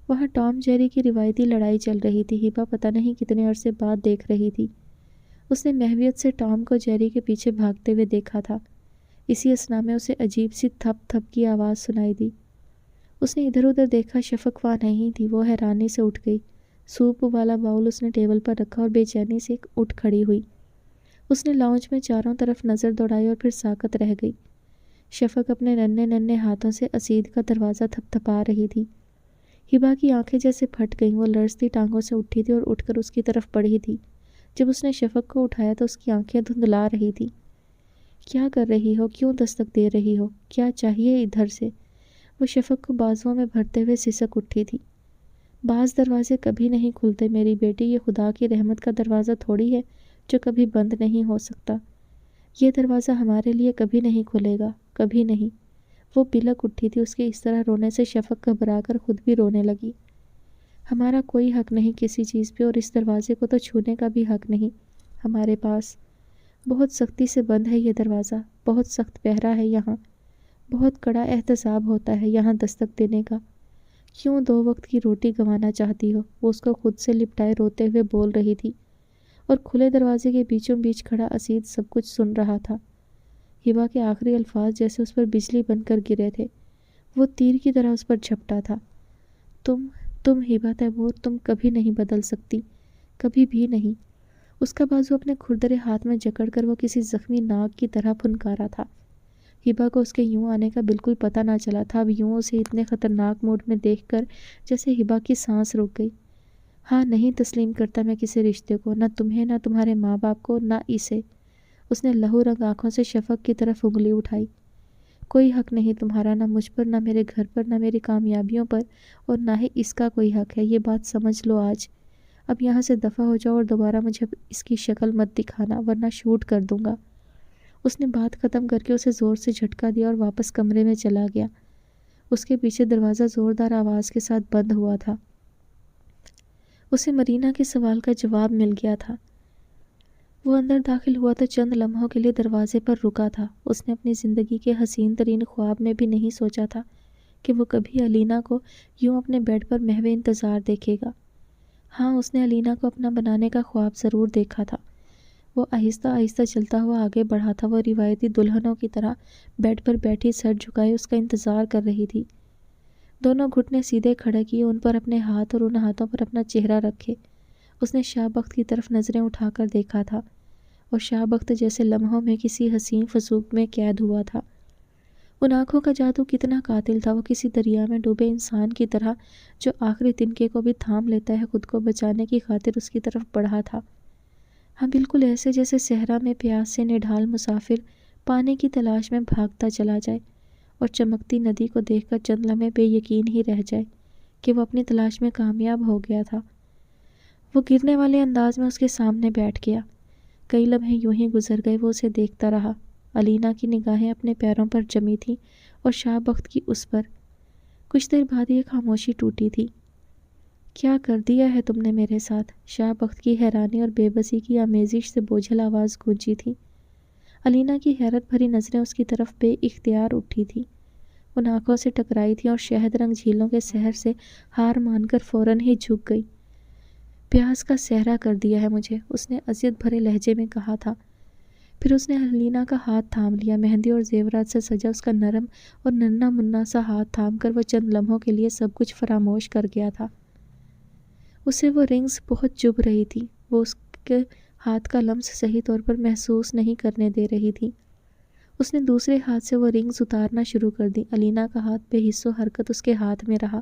وہاں ٹام جیری کی روایتی لڑائی چل رہی تھی۔ ہبا پتہ نہیں کتنے عرصے بعد دیکھ رہی تھی۔ اس نے محویت سے ٹام کو جیری کے پیچھے بھاگتے ہوئے دیکھا تھا۔ اسی اثنا میں اسے عجیب سی تھپ تھپ کی آواز سنائی دی۔ اس نے ادھر ادھر دیکھا، شفق وہاں نہیں تھی۔ وہ حیرانی سے اٹھ گئی۔ سوپ والا باؤل اس نے ٹیبل پر رکھا اور بے چینی سے اٹھ کھڑی ہوئی۔ اس نے لاؤنج میں چاروں طرف نظر دوڑائی اور پھر ساکت رہ گئی۔ شفق اپنے ننھے ننھے ہاتھوں سے اسید کا دروازہ تھپ تھپا رہی تھی۔ ہبا کی آنکھیں جیسے پھٹ گئیں، وہ لرزتی ٹانگوں سے اٹھی تھی اور اٹھ کر اس کی طرف بڑھی تھی۔ جب اس نے شفق کو اٹھایا تو اس کی آنکھیں دھندلا رہی تھی۔ کیا کر رہی ہو؟ کیوں دستک دے رہی ہو؟ کیا چاہیے ادھر سے؟ وہ شفق کو بازوؤں میں بھرتے ہوئے سسک اٹھی تھی۔ بعض دروازے کبھی نہیں کھلتے میری بیٹی، یہ خدا کی رحمت کا دروازہ تھوڑی ہے جو کبھی بند نہیں ہو سکتا۔ یہ دروازہ ہمارے لیے کبھی نہیں کھلے گا، کبھی نہیں۔ وہ بلک اٹھی تھی۔ اس کے اس طرح رونے سے شفق گھبرا کر خود بھی رونے لگی۔ ہمارا کوئی حق نہیں کسی چیز پہ، اور اس دروازے کو تو چھونے کا بھی حق نہیں ہمارے پاس۔ بہت سختی سے بند ہے یہ دروازہ، بہت سخت پہرا ہے یہاں، بہت کڑا احتساب ہوتا ہے یہاں دستک دینے کا۔ کیوں 2 وقت کی روٹی گنوانا چاہتی ہو؟ وہ اس کو خود سے لپٹائے روتے ہوئے بول رہی تھی، اور کھلے دروازے کے بیچوں بیچ کھڑا اسید سب کچھ سن رہا تھا۔ ہبا کے آخری الفاظ جیسے اس پر بجلی بن کر گرے تھے۔ وہ تیر کی طرح اس پر جھپٹا تھا۔ تم ہبا تیمور، تم کبھی نہیں بدل سکتی، کبھی بھی نہیں۔ اس کا بازو اپنے کھردرے ہاتھ میں جکڑ کر وہ کسی زخمی ناگ کی طرح پھنکارا تھا۔ ہبا کو اس کے یوں آنے کا بالکل پتہ نہ چلا تھا۔ اب یوں اسے اتنے خطرناک موڈ میں دیکھ کر جیسے ہبا کی سانس رک گئی۔ ہاں، نہیں تسلیم کرتا میں کسی رشتے کو، نہ تمہیں، نہ تمہارے ماں باپ کو، نہ اسے۔ اس نے لہو رنگ آنکھوں سے شفق کی طرف انگلی اٹھائی۔ کوئی حق نہیں تمہارا، نہ مجھ پر، نہ میرے گھر پر، نہ میری کامیابیوں پر، اور نہ ہی اس کا کوئی حق ہے۔ یہ بات سمجھ لو آج۔ اب یہاں سے دفع ہو جاؤ اور دوبارہ مجھے اس کی شکل مت دکھانا، ورنہ شوٹ کر دوں گا۔ اس نے بات ختم کر کے اسے زور سے جھٹکا دیا اور واپس کمرے میں چلا گیا۔ اس کے پیچھے دروازہ زوردار آواز کے ساتھ بند ہوا تھا۔ اسے مرینا کے سوال کا جواب مل گیا تھا۔ وہ اندر داخل ہوا تو چند لمحوں کے لیے دروازے پر رکا تھا۔ اس نے اپنی زندگی کے حسین ترین خواب میں بھی نہیں سوچا تھا کہ وہ کبھی علینا کو یوں اپنے بیڈ پر محو انتظار دیکھے گا۔ ہاں، اس نے علینا کو اپنا بنانے کا خواب ضرور دیکھا تھا۔ وہ آہستہ آہستہ چلتا ہوا آگے بڑھا تھا۔ وہ روایتی دلہنوں کی طرح بیڈ پر بیٹھی سر جھکائے اس کا انتظار کر رہی تھی۔ دونوں گھٹنے سیدھے کھڑے کیے، ان پر اپنے ہاتھ اور ان ہاتھوں پر اپنا چہرہ رکھے۔ اس نے شاہ بخت کی طرف نظریں اٹھا کر دیکھا تھا، اور شاہ بخت جیسے لمحوں میں کسی حسین فضوق میں قید ہوا تھا۔ ان آنکھوں کا جادو کتنا قاتل تھا۔ وہ کسی دریا میں ڈوبے انسان کی طرح جو آخری تنکے کو بھی تھام لیتا ہے، خود کو بچانے کی خاطر اس کی طرف بڑھا تھا۔ ہاں، بالکل ایسے جیسے صحرا میں پیاس سے نڈھال مسافر پانی کی تلاش میں بھاگتا چلا جائے اور چمکتی ندی کو دیکھ کر چند لمحے بے یقین ہی رہ جائے کہ وہ اپنی تلاش میں کامیاب ہو گیا تھا۔ وہ گرنے والے انداز میں اس کے سامنے بیٹھ گیا۔ کئی لمحے یوں ہی گزر گئے۔ وہ اسے دیکھتا رہا۔ علینا کی نگاہیں اپنے پیروں پر جمی تھیں اور شاہ بخت کی اس پر۔ کچھ دیر بعد یہ خاموشی ٹوٹی تھی۔ کیا کر دیا ہے تم نے میرے ساتھ؟ شاہ بخت کی حیرانی اور بے بسی کی آمیزش سے بوجھل آواز گونجی تھی۔ علینا کی حیرت بھری نظریں اس کی طرف بے اختیار اٹھی تھیں۔ ان آنکھوں سے ٹکرائی تھیں اور شہد رنگ جھیلوں کے سحر سے ہار مان کر فوراً ہی جھک گئی۔ پیاس کا صحرا کر دیا ہے مجھے، اس نے اذیت بھرے لہجے میں کہا تھا۔ پھر اس نے علینا کا ہاتھ تھام لیا۔ مہندی اور زیورات سے سجا اس کا نرم اور ننھا منا سا ہاتھ تھام کر وہ چند لمحوں کے لیے سب کچھ فراموش کر گیا تھا۔ اسے وہ رنگز بہت چبھ رہی تھی۔ وہ اس کے ہاتھ کا لمس صحیح طور پر محسوس نہیں کرنے دے رہی تھی۔ اس نے دوسرے ہاتھ سے وہ رنگز اتارنا شروع کر دی۔ علینا کا ہاتھ بے حس و حرکت اس کے ہاتھ میں رہا۔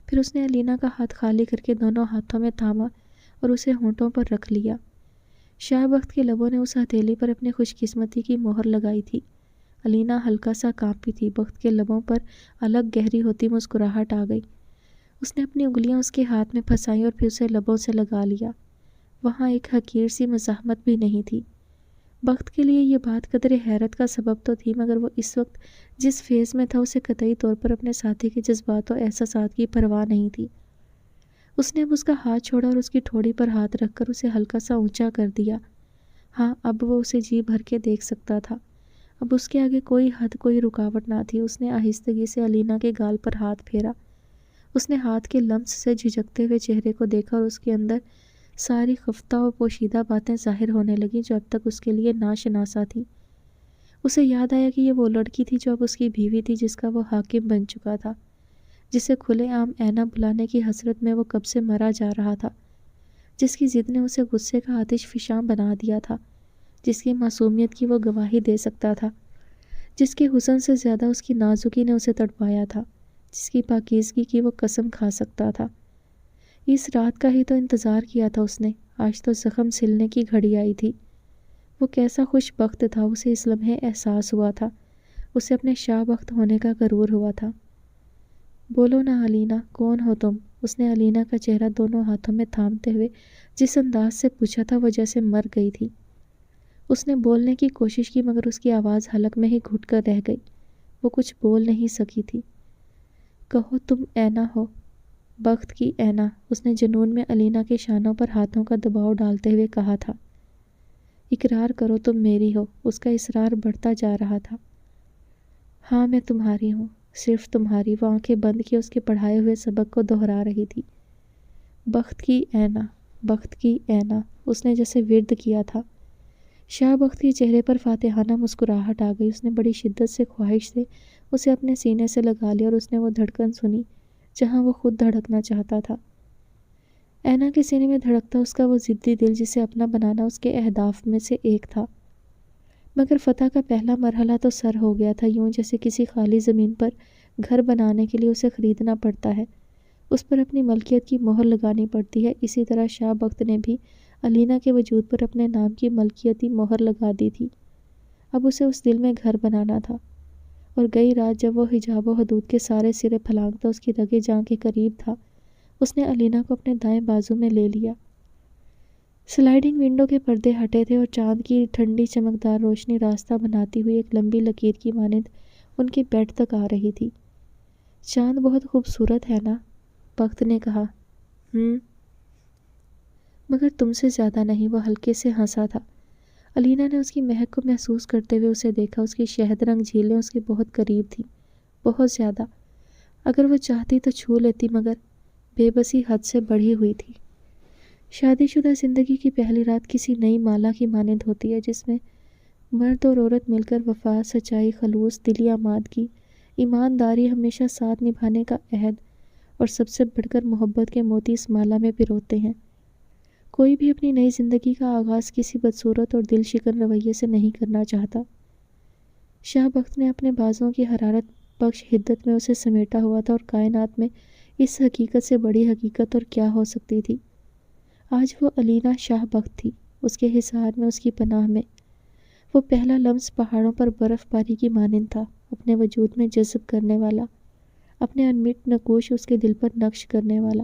پھر اس نے علینا کا ہاتھ خالی کر کے دونوں ہاتھوں میں تھاما اور اسے ہونٹوں پر رکھ لیا۔ شاہ بخت کے لبوں نے اس ہتھیلی پر اپنی خوش قسمتی کی مہر لگائی تھی۔ علینا ہلکا سا کانپی تھی۔ بخت کے لبوں پر الگ گہری ہوتی مسکراہٹ آ گئی۔ اس نے اپنی انگلیاں اس کے ہاتھ میں پھنسائیں اور پھر اسے لبوں سے لگا لیا۔ وہاں ایک حقیر سی مزاحمت بھی نہیں تھی۔ بخت کے لیے یہ بات قدرے حیرت کا سبب تو تھی، مگر وہ اس وقت جس فیز میں تھا اسے قطعی طور پر اپنے ساتھی کے جذبات و احساسات کی پرواہ نہیں تھی۔ اس نے اب اس کا ہاتھ چھوڑا اور اس کی ٹھوڑی پر ہاتھ رکھ کر اسے ہلکا سا اونچا کر دیا۔ ہاں، اب وہ اسے جی بھر کے دیکھ سکتا تھا۔ اب اس کے آگے کوئی حد، کوئی رکاوٹ نہ تھی۔ اس نے آہستگی سے علینا کے گال پر ہاتھ پھیرا۔ اس نے ہاتھ کے لمس سے جھجکتے ہوئے چہرے کو دیکھا اور اس کے اندر ساری خفتہ و پوشیدہ باتیں ظاہر ہونے لگیں جو اب تک اس کے لیے ناشناسا تھیں۔ اسے یاد آیا کہ یہ وہ لڑکی تھی جو اب اس کی بیوی تھی، جس کا وہ حاکم بن چکا تھا، جسے کھلے عام اینا بلانے کی حسرت میں وہ کب سے مرا جا رہا تھا، جس کی ضد نے اسے غصے کا آتش فشاں بنا دیا تھا، جس کی معصومیت کی وہ گواہی دے سکتا تھا، جس کے حسن سے زیادہ اس کی نازکی نے اسے تڑپایا تھا، جس کی پاکیزگی کی وہ قسم کھا سکتا تھا۔ اس رات کا ہی تو انتظار کیا تھا اس نے، آج تو زخم سلنے کی گھڑی آئی تھی۔ وہ کیسا خوش بخت تھا، اسے اس لمحے احساس ہوا تھا، اسے اپنے شاہ بخت ہونے کا غرور ہوا تھا۔ بولو نا علینا، کون ہو تم؟ اس نے علینا کا چہرہ دونوں ہاتھوں میں تھامتے ہوئے جس انداز سے پوچھا تھا وہ جیسے مر گئی تھی۔ اس نے بولنے کی کوشش کی مگر اس کی آواز حلق میں ہی گھٹ کر رہ گئی، وہ کچھ بول نہیں سکی تھی۔ کہو تم اینا ہو، بخت کی اینا، اس نے جنون میں علینا کے شانوں پر ہاتھوں کا دباؤ ڈالتے ہوئے کہا تھا۔ اقرار کرو تم میری ہو، اس کا اصرار بڑھتا جا رہا تھا۔ ہاں میں تمہاری ہوں، صرف تمہاری، وہ آنکھیں بند کیے اس کے پڑھائے ہوئے سبق کو دہرا رہی تھی۔ بخت کی اینا، بخت کی اینا، اس نے جیسے ورد کیا تھا۔ شاہ بخت کے چہرے پر فاتحانہ مسکراہٹ آ گئی، اس نے بڑی شدت سے خواہش سے اسے اپنے سینے سے لگا لیا اور اس نے وہ دھڑکن سنی جہاں وہ خود دھڑکنا چاہتا تھا۔ اینا کے سینے میں دھڑکتا اس کا وہ ضدی دل جسے اپنا بنانا اس کے اہداف میں سے ایک تھا۔ مگر فتح کا پہلا مرحلہ تو سر ہو گیا تھا، یوں جیسے کسی خالی زمین پر گھر بنانے کے لیے اسے خریدنا پڑتا ہے، اس پر اپنی ملکیت کی مہر لگانی پڑتی ہے، اسی طرح شاہ بخت نے بھی علینا کے وجود پر اپنے نام کی ملکیتی مہر لگا دی تھی۔ اب اسے اس دل میں گھر بنانا تھا، اور گئی رات جب وہ حجاب و حدود کے سارے سرے پھلانگتا اس کی رگے جاں کے قریب تھا، اس نے علینا کو اپنے دائیں بازو میں لے لیا۔ سلائیڈنگ ونڈو کے پردے ہٹے تھے اور چاند کی ٹھنڈی چمکدار روشنی راستہ بناتی ہوئی ایک لمبی لکیر کی مانند ان کے بیڈ تک آ رہی تھی۔ چاند بہت خوبصورت ہے نا؟ بخت نے کہا۔ مگر تم سے زیادہ نہیں، وہ ہلکے سے ہنسا تھا۔ علینا نے اس کی مہک کو محسوس کرتے ہوئے اسے دیکھا، اس کی شہد رنگ جھیلیں اس کے بہت قریب تھیں، بہت زیادہ۔ اگر وہ چاہتی تو چھو لیتی، مگر بے بسی حد سے بڑھی ہوئی تھی۔ شادی شدہ زندگی کی پہلی رات کسی نئی مالا کی مانند ہوتی ہے، جس میں مرد اور عورت مل کر وفا، سچائی، خلوص، دلی آمادگی، ایمانداری، ہمیشہ ساتھ نبھانے کا عہد اور سب سے بڑھ کر محبت کے موتی اس مالا میں پروتے ہیں۔ کوئی بھی اپنی نئی زندگی کا آغاز کسی بدصورت اور دل شکن رویے سے نہیں کرنا چاہتا۔ شاہ بخت نے اپنے بازوؤں کی حرارت بخش حدت میں اسے سمیٹا ہوا تھا، اور کائنات میں اس حقیقت سے بڑی حقیقت اور کیا ہو سکتی تھی؟ آج وہ علینا شاہ بخت تھی، اس کے حصار میں، اس کی پناہ میں۔ وہ پہلا لمس پہاڑوں پر برف باری کی مانند تھا، اپنے وجود میں جذب کرنے والا، اپنے انمٹ نقوش اس کے دل پر نقش کرنے والا۔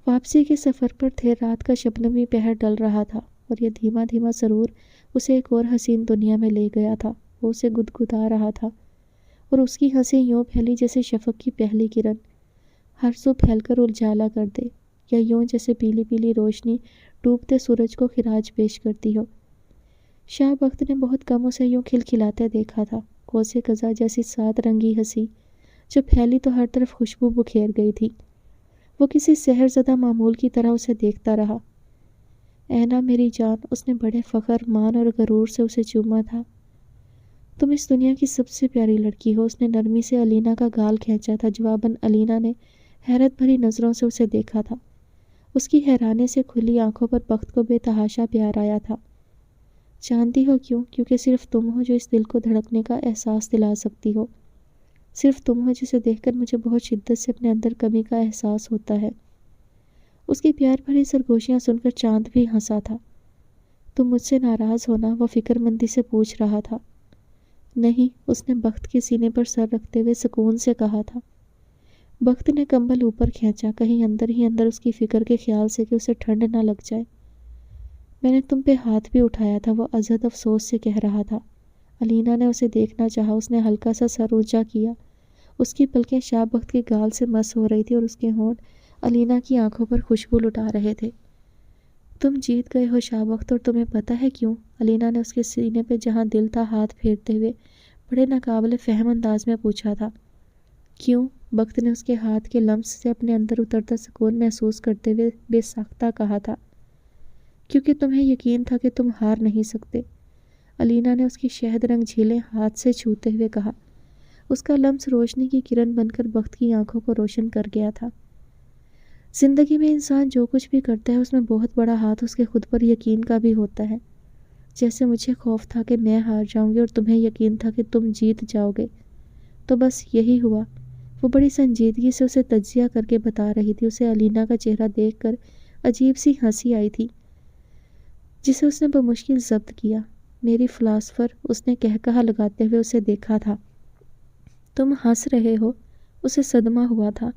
واپسی کے سفر پر تھے، رات کا شبنمی پہر ڈل رہا تھا، اور یہ دھیما دھیما سرور اسے ایک اور حسین دنیا میں لے گیا تھا۔ وہ اسے گدگدا رہا تھا، اور اس کی ہنسی یوں پھیلی جیسے شفق کی پہلی کرن ہر سو پھیل کر اجالا کر دے، یا یوں جیسے پیلی پیلی روشنی ڈوبتے سورج کو خراج پیش کرتی ہو۔ شاہ بخت نے بہت کم اسے یوں کھلکھلاتے دیکھا تھا، قوس قزح جیسی سات رنگی ہنسی جو پھیلی تو ہر طرف خوشبو بکھیر گئی تھی۔ وہ کسی سحر زدہ معمول کی طرح اسے دیکھتا رہا۔ اینا میری جان، اس نے بڑے فخر، مان اور غرور سے اسے چوما تھا۔ تم اس دنیا کی سب سے پیاری لڑکی ہو، اس نے نرمی سے علینا کا گال کھینچا تھا۔ جواباً علینا نے حیرت بھری نظروں سے اسے دیکھا تھا، اس کی حیرانی سے کھلی آنکھوں پر بخت کو بے تحاشا پیار آیا تھا۔ جانتی ہو کیوں؟ کیونکہ صرف تم ہو جو اس دل کو دھڑکنے کا احساس دلا سکتی ہو، صرف تم ہو جسے دیکھ کر مجھے بہت شدت سے اپنے اندر کمی کا احساس ہوتا ہے۔ اس کی پیار بھری سرگوشیاں سن کر چاند بھی ہنسا تھا۔ تم مجھ سے ناراض ہونا؟ وہ فکر مندی سے پوچھ رہا تھا۔ نہیں، اس نے بخت کے سینے پر سر رکھتے ہوئے سکون سے کہا تھا۔ بخت نے کمبل اوپر کھینچا، کہیں اندر ہی اندر اس کی فکر کے خیال سے کہ اسے ٹھنڈ نہ لگ جائے۔ میں نے تم پہ ہاتھ بھی اٹھایا تھا، وہ ازحد افسوس سے کہہ رہا تھا۔ علینا نے اسے دیکھنا چاہا، اس نے ہلکا سا سر اونچا کیا، اس کی پلکیں شاہ بخت کے گال سے مس ہو رہی تھی اور اس کے ہونٹ علینا کی آنکھوں پر خوشبو لٹا رہے تھے۔ تم جیت گئے ہو شاہ بخت، اور تمہیں پتہ ہے کیوں؟ علینا نے اس کے سینے پہ جہاں دل تھا ہاتھ پھیرتے ہوئے بڑے ناقابل فہم انداز میں پوچھا تھا۔ کیوں؟ بخت نے اس کے ہاتھ کے لمس سے اپنے اندر اترتا سکون محسوس کرتے ہوئے بے ساختہ کہا تھا۔ کیونکہ تمہیں یقین تھا کہ تم ہار نہیں سکتے، علینا نے اس کی شہد رنگ جھیلیں ہاتھ سے چھوتے ہوئے کہا۔ اس کا لمس روشنی کی کرن بن کر بخت کی آنکھوں کو روشن کر گیا تھا۔ زندگی میں انسان جو کچھ بھی کرتا ہے اس میں بہت بڑا ہاتھ اس کے خود پر یقین کا بھی ہوتا ہے۔ جیسے مجھے خوف تھا کہ میں ہار جاؤں گی اور تمہیں یقین تھا کہ تم جیت جاؤ گے، تو بس یہی ہوا۔ وہ بڑی سنجیدگی سے اسے تجزیہ کر کے بتا رہی تھی۔ اسے علینا کا چہرہ دیکھ کر عجیب سی ہنسی آئی تھی جسے اس نے بمشکل ضبط کیا۔ میری فلاسفر، اس نے کہا لگاتے ہوئے اسے دیکھا تھا۔ تم ہنس رہے ہو؟ اسے صدمہ ہوا تھا۔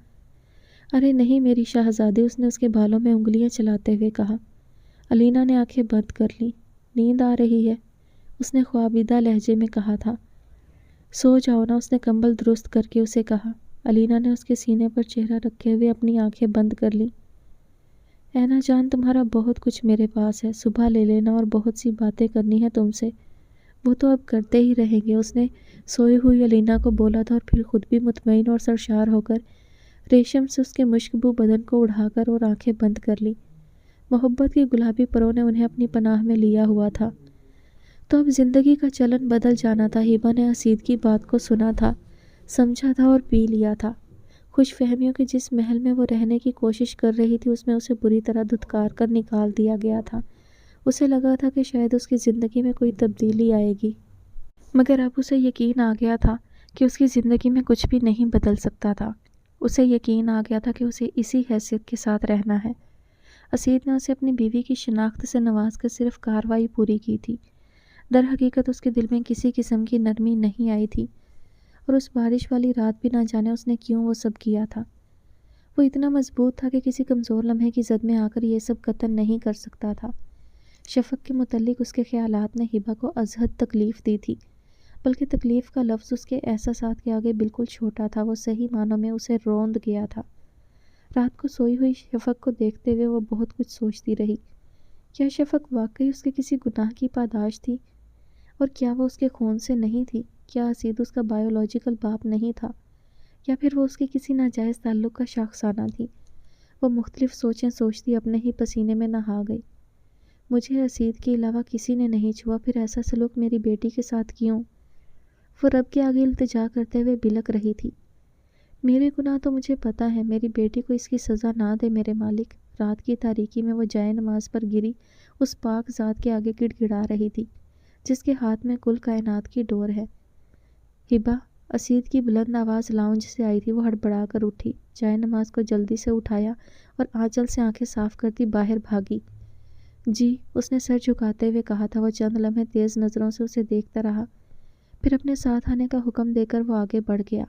ارے نہیں میری شہزادی، اس نے اس کے بالوں میں انگلیاں چلاتے ہوئے کہا۔ علینا نے آنکھیں بند کر لی۔ نیند آ رہی ہے، اس نے خوابیدہ لہجے میں کہا تھا۔ سو جاؤ نا، اس نے کمبل درست کر کے اسے کہا۔ علینا نے اس کے سینے پر چہرہ رکھے ہوئے اپنی آنکھیں بند کر لی۔ اینا جان، تمہارا بہت کچھ میرے پاس ہے، صبح لے لینا، اور بہت سی باتیں کرنی ہے تم سے۔ وہ تو اب کرتے ہی رہیں گے، اس نے سوئی ہوئی علینا کو بولا تھا، اور پھر خود بھی مطمئن اور سرشار ہو کر ریشم سے اس کے مشکبو بدن کو اڑا کر اور آنکھیں بند کر لی۔ محبت کی گلابی پروں نے انہیں اپنی پناہ میں لیا ہوا تھا۔ تو اب زندگی کا چلن بدل جانا تھا۔ ہبا نے حسید کی بات کو سنا تھا، سمجھا تھا اور پی لیا تھا۔ خوش فہمیوں کے جس محل میں وہ رہنے کی کوشش کر رہی تھی، اس میں اسے بری طرح دھتکار کر نکال دیا گیا تھا۔ اسے لگا تھا کہ شاید اس کی زندگی میں کوئی تبدیلی آئے گی، مگر اب اسے یقین آ گیا تھا کہ اس کی زندگی میں کچھ بھی نہیں بدل سکتا تھا۔ اسے یقین آ گیا تھا کہ اسے اسی حیثیت کے ساتھ رہنا ہے۔ اسید نے اسے اپنی بیوی کی شناخت سے نواز کر صرف کارروائی پوری کی تھی۔ در حقیقت اس کے دل میں کسی قسم کی نرمی نہیں آئی تھی، اور اس بارش والی رات بھی نہ جانے اس نے کیوں وہ سب کیا تھا۔ وہ اتنا مضبوط تھا کہ کسی کمزور لمحے کی زد میں آ کر یہ سب قتل نہیں کر سکتا تھا۔ شفق کے متعلق اس کے خیالات نے ہبا کو ازحد تکلیف دی تھی، بلکہ تکلیف کا لفظ اس کے احساسات کے آگے بالکل چھوٹا تھا۔ وہ صحیح معنوں میں اسے روند گیا تھا۔ رات کو سوئی ہوئی شفق کو دیکھتے ہوئے وہ بہت کچھ سوچتی رہی۔ کیا شفق واقعی اس کے کسی گناہ کی پاداش تھی؟ اور کیا وہ اس کے خون سے نہیں تھی؟ کیا اسید اس کا بایولوجیکل باپ نہیں تھا؟ یا پھر وہ اس کے کسی ناجائز تعلق کا شاخسانہ تھی؟ وہ مختلف سوچیں سوچتی اپنے ہی پسینے میں نہا گئی۔ مجھے اسید کے علاوہ کسی نے نہیں چھوا، پھر ایسا سلوک میری بیٹی کے ساتھ کیوں؟ وہ رب کے آگے التجا کرتے ہوئے بلک رہی تھی۔ میرے گناہ تو مجھے پتہ ہے، میری بیٹی کو اس کی سزا نہ دے میرے مالک۔ رات کی تاریکی میں وہ جائے نماز پر گری اس پاک ذات کے آگے گڑ گڑا رہی تھی جس کے ہاتھ میں کل کائنات کی ڈور ہے۔ ہبا، اسید کی بلند آواز لاؤنج سے آئی تھی۔ وہ ہڑبڑا کر اٹھی، جائے نماز کو جلدی سے اٹھایا اور آنچل سے آنکھیں صاف کرتی باہر بھاگی۔ جی، اس نے سر جھکاتے ہوئے کہا تھا۔ وہ چند لمحے تیز نظروں سے اسے دیکھتا رہا، پھر اپنے ساتھ آنے کا حکم دے کر وہ آگے بڑھ گیا۔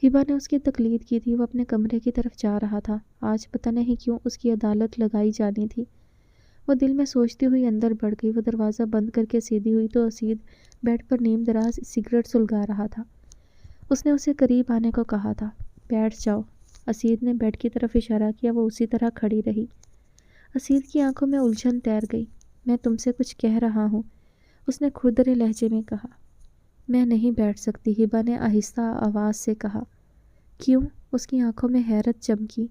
ہبا نے اس کی تقلید کی تھی۔ وہ اپنے کمرے کی طرف جا رہا تھا۔ آج پتہ نہیں کیوں اس کی عدالت لگائی جانی تھی۔ وہ دل میں سوچتی ہوئی اندر بڑھ گئی۔ وہ دروازہ بند کر کے سیدھی ہوئی تو اسید بیڈ پر نیم دراز سگریٹ سلگا رہا تھا۔ اس نے اسے قریب آنے کو کہا تھا۔ بیٹھ جاؤ۔ اسید نے بیڈ کی طرف اشارہ کیا۔ وہ اسی طرح کھڑی رہی۔ اسید کی آنکھوں میں الجھن تیر گئی۔ میں تم سے کچھ کہہ رہا ہوں، اس نے کھردرے لہجے میں کہا۔ میں نہیں بیٹھ سکتی، ہبا نے آہستہ آواز سے کہا۔ کیوں؟ اس کی آنکھوں میں حیرت چمکی۔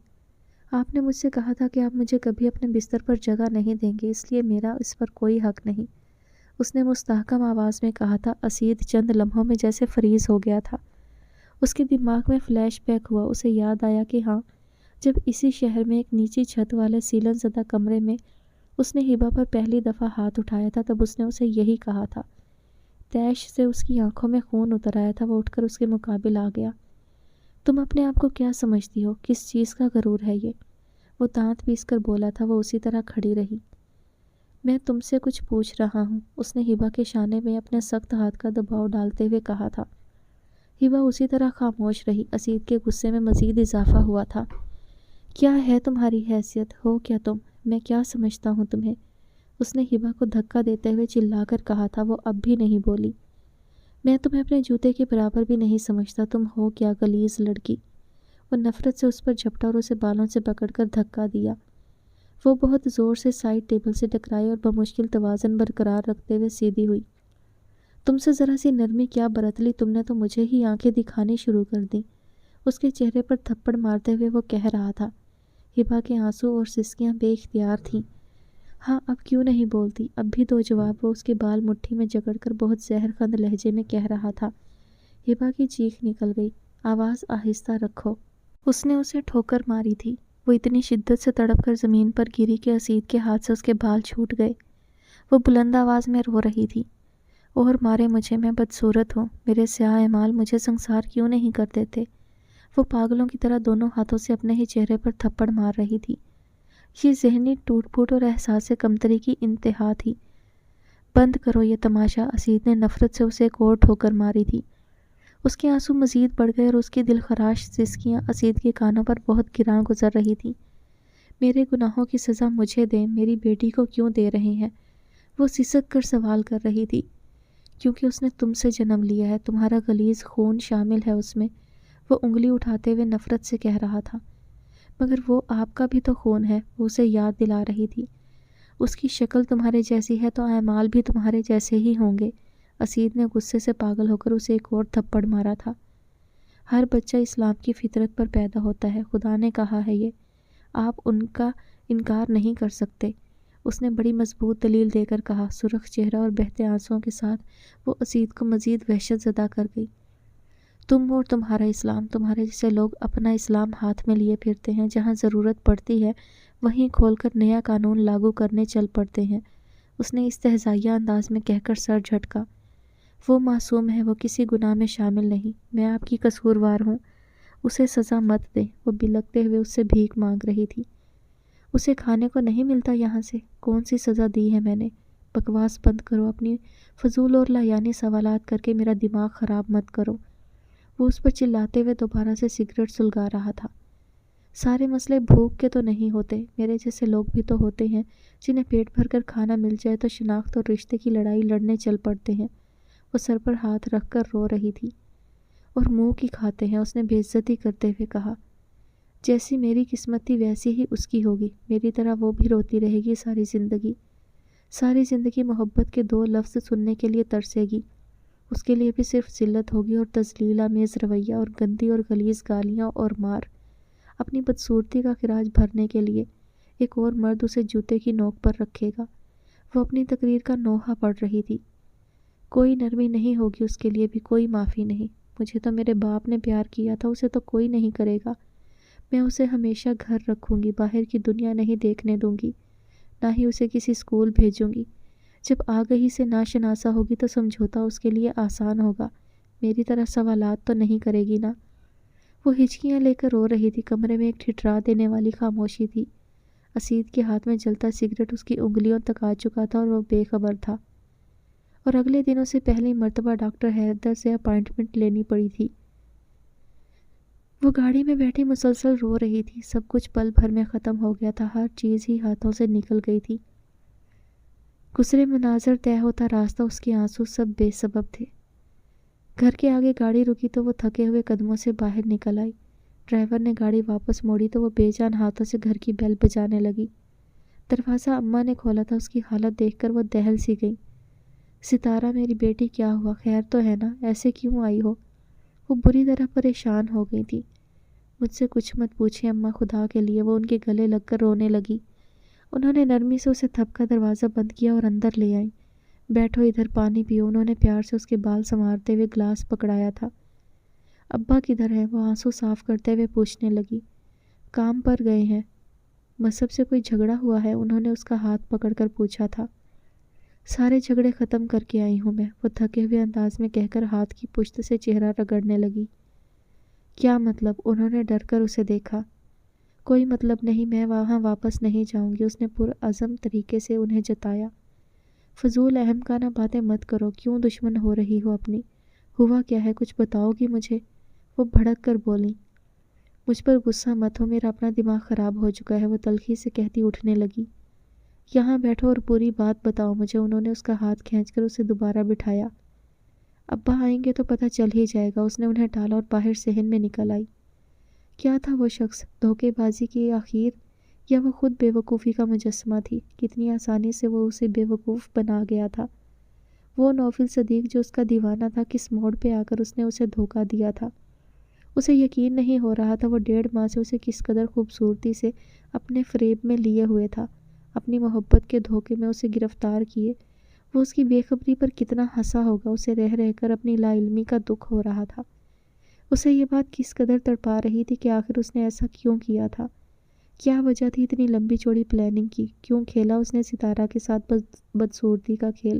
آپ نے مجھ سے کہا تھا کہ آپ مجھے کبھی اپنے بستر پر جگہ نہیں دیں گے، اس لیے میرا اس پر کوئی حق نہیں، اس نے مستحکم آواز میں کہا تھا۔ اسید چند لمحوں میں جیسے فریز ہو گیا تھا۔ اس کے دماغ میں فلیش بیک ہوا۔ اسے یاد آیا کہ ہاں، جب اسی شہر میں ایک نیچی چھت والے سیلن زدہ کمرے میں اس نے ہبا پر پہلی دفعہ ہاتھ اٹھایا تھا، تب اس نے اسے یہی کہا تھا۔ تیش سے اس کی آنکھوں میں خون اتر آیا تھا۔ وہ اٹھ کر اس کے مقابل آ گیا۔ تم اپنے آپ کو کیا سمجھتی ہو؟ کس چیز کا غرور ہے یہ؟ وہ دانت پیس کر بولا تھا۔ وہ اسی طرح کھڑی رہی۔ میں تم سے کچھ پوچھ رہا ہوں، اس نے ہبا کے شانے میں اپنے سخت ہاتھ کا دباؤ ڈالتے ہوئے کہا تھا۔ ہبا اسی طرح خاموش رہی۔ اسید کے غصے میں مزید اضافہ ہوا تھا۔ کیا ہے تمہاری حیثیت؟ ہو کیا تم؟ میں کیا سمجھتا ہوں تمہیں؟ اس نے ہبا کو دھکا دیتے ہوئے چلا کر کہا تھا۔ وہ اب بھی نہیں بولی۔ میں تمہیں اپنے جوتے کے برابر بھی نہیں سمجھتا، تم ہو کیا غلیظ لڑکی؟ وہ نفرت سے اس پر جھپٹا اور اسے بالوں سے پکڑ کر دھکا دیا۔ وہ بہت زور سے سائڈ ٹیبل سے ٹکرائی اور بمشکل توازن برقرار رکھتے ہوئے سیدھی ہوئی۔ تم سے ذرا سی نرمی کیا برت لی تم نے تو مجھے ہی آنکھیں دکھانی شروع کر دیں، اس کے چہرے پر تھپڑ مارتے ہوئے وہ کہہ رہا تھا۔ ہبا کے آنسو اور سسکیاں بے اختیار تھیں۔ ہاں، اب کیوں نہیں بولتی؟ اب بھی دو جواب۔ وہ اس کے بال مٹھی میں جکڑ کر بہت زہر خند لہجے میں کہہ رہا تھا۔ ہبا کی چیخ نکل گئی۔ آواز آہستہ رکھو۔ اس نے اسے ٹھوکر ماری تھی۔ وہ اتنی شدت سے تڑپ کر زمین پر گری کہ اسید کے ہاتھ سے اس کے بال چھوٹ گئے۔ وہ بلند آواز میں رو رہی تھی۔ اور مارے مجھے، میں بدصورت ہوں، میرے سیاہ اعمال مجھے سنسار کیوں نہیں کر دیتے؟ وہ پاگلوں کی طرح دونوں ہاتھوں سے اپنے ہی چہرے پر تھپڑ مار رہی تھی۔ یہ ذہنی ٹوٹ پھوٹ اور احساس کمتری کی انتہا تھی۔ بند کرو یہ تماشا، اسید نے نفرت سے اسے ایک اور ٹھوکر ماری تھی۔ اس کے آنسو مزید بڑھ گئے اور اس کی دل خراش سسکیاں اسید کے کانوں پر بہت گراں گزر رہی تھیں۔ میرے گناہوں کی سزا مجھے دیں، میری بیٹی کو کیوں دے رہے ہیں؟ وہ سسک کر سوال کر رہی تھی۔ کیونکہ اس نے تم سے جنم لیا ہے، تمہارا غلیظ خون شامل ہے اس میں، وہ انگلی اٹھاتے ہوئے نفرت سے کہہ رہا تھا۔ مگر وہ آپ کا بھی تو خون ہے، وہ اسے یاد دلا رہی تھی۔ اس کی شکل تمہارے جیسی ہے تو اعمال بھی تمہارے جیسے ہی ہوں گے۔ اسید نے غصے سے پاگل ہو کر اسے ایک اور تھپڑ مارا تھا۔ ہر بچہ اسلام کی فطرت پر پیدا ہوتا ہے، خدا نے کہا ہے یہ، آپ ان کا انکار نہیں کر سکتے، اس نے بڑی مضبوط دلیل دے کر کہا۔ سرخ چہرہ اور بہتے آنسوؤں کے ساتھ وہ اسید کو مزید وحشت زدہ کر گئی۔ تم اور تمہارا اسلام، تمہارے جیسے لوگ اپنا اسلام ہاتھ میں لیے پھرتے ہیں، جہاں ضرورت پڑتی ہے وہیں کھول کر نیا قانون لاگو کرنے چل پڑتے ہیں، اس نے استہزائیہ انداز میں کہہ کر سر جھٹکا۔ وہ معصوم ہے، وہ کسی گناہ میں شامل نہیں، میں آپ کی قصوروار ہوں، اسے سزا مت دیں۔ وہ بلکتے ہوئے اس سے بھیک مانگ رہی تھی۔ اسے کھانے کو نہیں ملتا یہاں سے، کون سی سزا دی ہے میں نے؟ بکواس بند کرو، اپنی فضول اور لایعنی سوالات کر کے میرا دماغ خراب مت کرو۔ وہ اس پر چلاتے ہوئے دوبارہ سے سگریٹ سلگا رہا تھا۔ سارے مسئلے بھوک کے تو نہیں ہوتے، میرے جیسے لوگ بھی تو ہوتے ہیں جنہیں پیٹ بھر کر کھانا مل جائے تو شناخت اور رشتے کی لڑائی لڑنے چل پڑتے ہیں۔ وہ سر پر ہاتھ رکھ کر رو رہی تھی۔ اور منہ کی کھاتے ہیں، اس نے بے عزتی کرتے ہوئے کہا۔ جیسی میری قسمت تھی ویسی ہی اس کی ہوگی، میری طرح وہ بھی روتی رہے گی ساری زندگی۔ ساری زندگی محبت کے دو لفظ سننے کے لیے ترسے گی، اس کے لیے بھی صرف ذلت ہوگی اور تذلیل آمیز رویہ اور گندی اور غلیظ گالیاں اور مار۔ اپنی بدصورتی کا خراج بھرنے کے لیے ایک اور مرد اسے جوتے کی نوک پر رکھے گا۔ وہ اپنی تقریر کا نوحہ پڑھ رہی تھی۔ کوئی نرمی نہیں ہوگی اس کے لیے بھی، کوئی معافی نہیں۔ مجھے تو میرے باپ نے پیار کیا تھا، اسے تو کوئی نہیں کرے گا۔ میں اسے ہمیشہ گھر رکھوں گی، باہر کی دنیا نہیں دیکھنے دوں گی، نہ ہی اسے کسی اسکول بھیجوں گی۔ جب آگہی سے ناشناسا ہوگی تو سمجھوتا اس کے لیے آسان ہوگا، میری طرح سوالات تو نہیں کرے گی نا۔ وہ ہچکیاں لے کر رو رہی تھی، کمرے میں ایک ٹھٹرا دینے والی خاموشی تھی۔ اسید کے ہاتھ میں جلتا سگریٹ اس کی انگلیوں تک آ چکا تھا اور وہ بے خبر تھا۔ اور اگلے دن اسے پہلی مرتبہ ڈاکٹر حیدر سے اپائنٹمنٹ لینی پڑی تھی۔ وہ گاڑی میں بیٹھی مسلسل رو رہی تھی، سب کچھ پل بھر میں ختم ہو گیا تھا، ہر چیز ہی ہاتھوں سے نکل گئی تھی۔ گزرے مناظر طے ہوتا راستہ، اس کے آنسو سب بے سبب تھے۔ گھر کے آگے گاڑی رکی تو وہ تھکے ہوئے قدموں سے باہر نکل آئی۔ ڈرائیور نے گاڑی واپس موڑی تو وہ بے جان ہاتھوں سے گھر کی بیل بجانے لگی۔ دروازہ اماں نے کھولا تھا، اس کی حالت دیکھ کر وہ دہل سی گئی۔ ستارہ میری بیٹی، کیا ہوا؟ خیر تو ہے نا؟ ایسے کیوں آئی ہو؟ وہ بری طرح پریشان ہو گئی تھی۔ مجھ سے کچھ مت پوچھیں اماں، خدا کے لیے، وہ ان کے گلے لگ کر رونے لگی۔ انہوں نے نرمی سے اسے تھپ کر دروازہ بند کیا اور اندر لے آئیں۔ بیٹھو ادھر، پانی پیو، انہوں نے پیار سے اس کے بال سنوارتے ہوئے گلاس پکڑایا تھا۔ ابا کدھر ہیں؟ وہ آنسو صاف کرتے ہوئے پوچھنے لگی۔ کام پر گئے ہیں۔ مذہب سے کوئی جھگڑا ہوا ہے؟ انہوں نے اس کا ہاتھ پکڑ کر پوچھا تھا۔ سارے جھگڑے ختم کر کے آئی ہوں میں، وہ تھکے ہوئے انداز میں کہہ کر ہاتھ کی پشت سے چہرہ رگڑنے لگی۔ کیا مطلب؟ انہوں نے ڈر کر اسے دیکھا۔ کوئی مطلب نہیں، میں وہاں واپس نہیں جاؤں گی، اس نے پرعزم طریقے سے انہیں جتایا۔ فضول اہم کانہ باتیں مت کرو، کیوں دشمن ہو رہی ہو اپنی؟ ہوا کیا ہے، کچھ بتاؤ گی مجھے؟ وہ بھڑک کر بولیں۔ مجھ پر غصہ مت ہو، میرا اپنا دماغ خراب ہو چکا ہے، وہ تلخی سے کہتی اٹھنے لگی۔ یہاں بیٹھو اور پوری بات بتاؤ مجھے، انہوں نے اس کا ہاتھ کھینچ کر اسے دوبارہ بٹھایا۔ ابا آئیں گے تو پتہ چل ہی جائے گا، اس نے انہیں ٹالا اور باہر صحن میں نکل آئی۔ کیا تھا وہ شخص؟ دھوکے بازی کی آخر، یا وہ خود بے وقوفی کا مجسمہ تھی؟ کتنی آسانی سے وہ اسے بے وقوف بنا گیا تھا۔ وہ نوفل صدیق جو اس کا دیوانہ تھا، کس موڑ پہ آ کر اس نے اسے دھوکہ دیا تھا؟ اسے یقین نہیں ہو رہا تھا وہ 1.5 ماہ سے اسے کس قدر خوبصورتی سے اپنے فریب میں لیے ہوئے تھا، اپنی محبت کے دھوکے میں اسے گرفتار کیے۔ وہ اس کی بے خبری پر کتنا ہنسا ہوگا، اسے رہ رہ کر اپنی لا علمی کا دکھ ہو رہا تھا۔ اسے یہ بات کس قدر تڑپا رہی تھی کہ آخر اس نے ایسا کیوں کیا تھا؟ کیا وجہ تھی اتنی لمبی چوڑی پلاننگ کی؟ کیوں کھیلا اس نے ستارہ کے ساتھ بدصورتی کا کھیل؟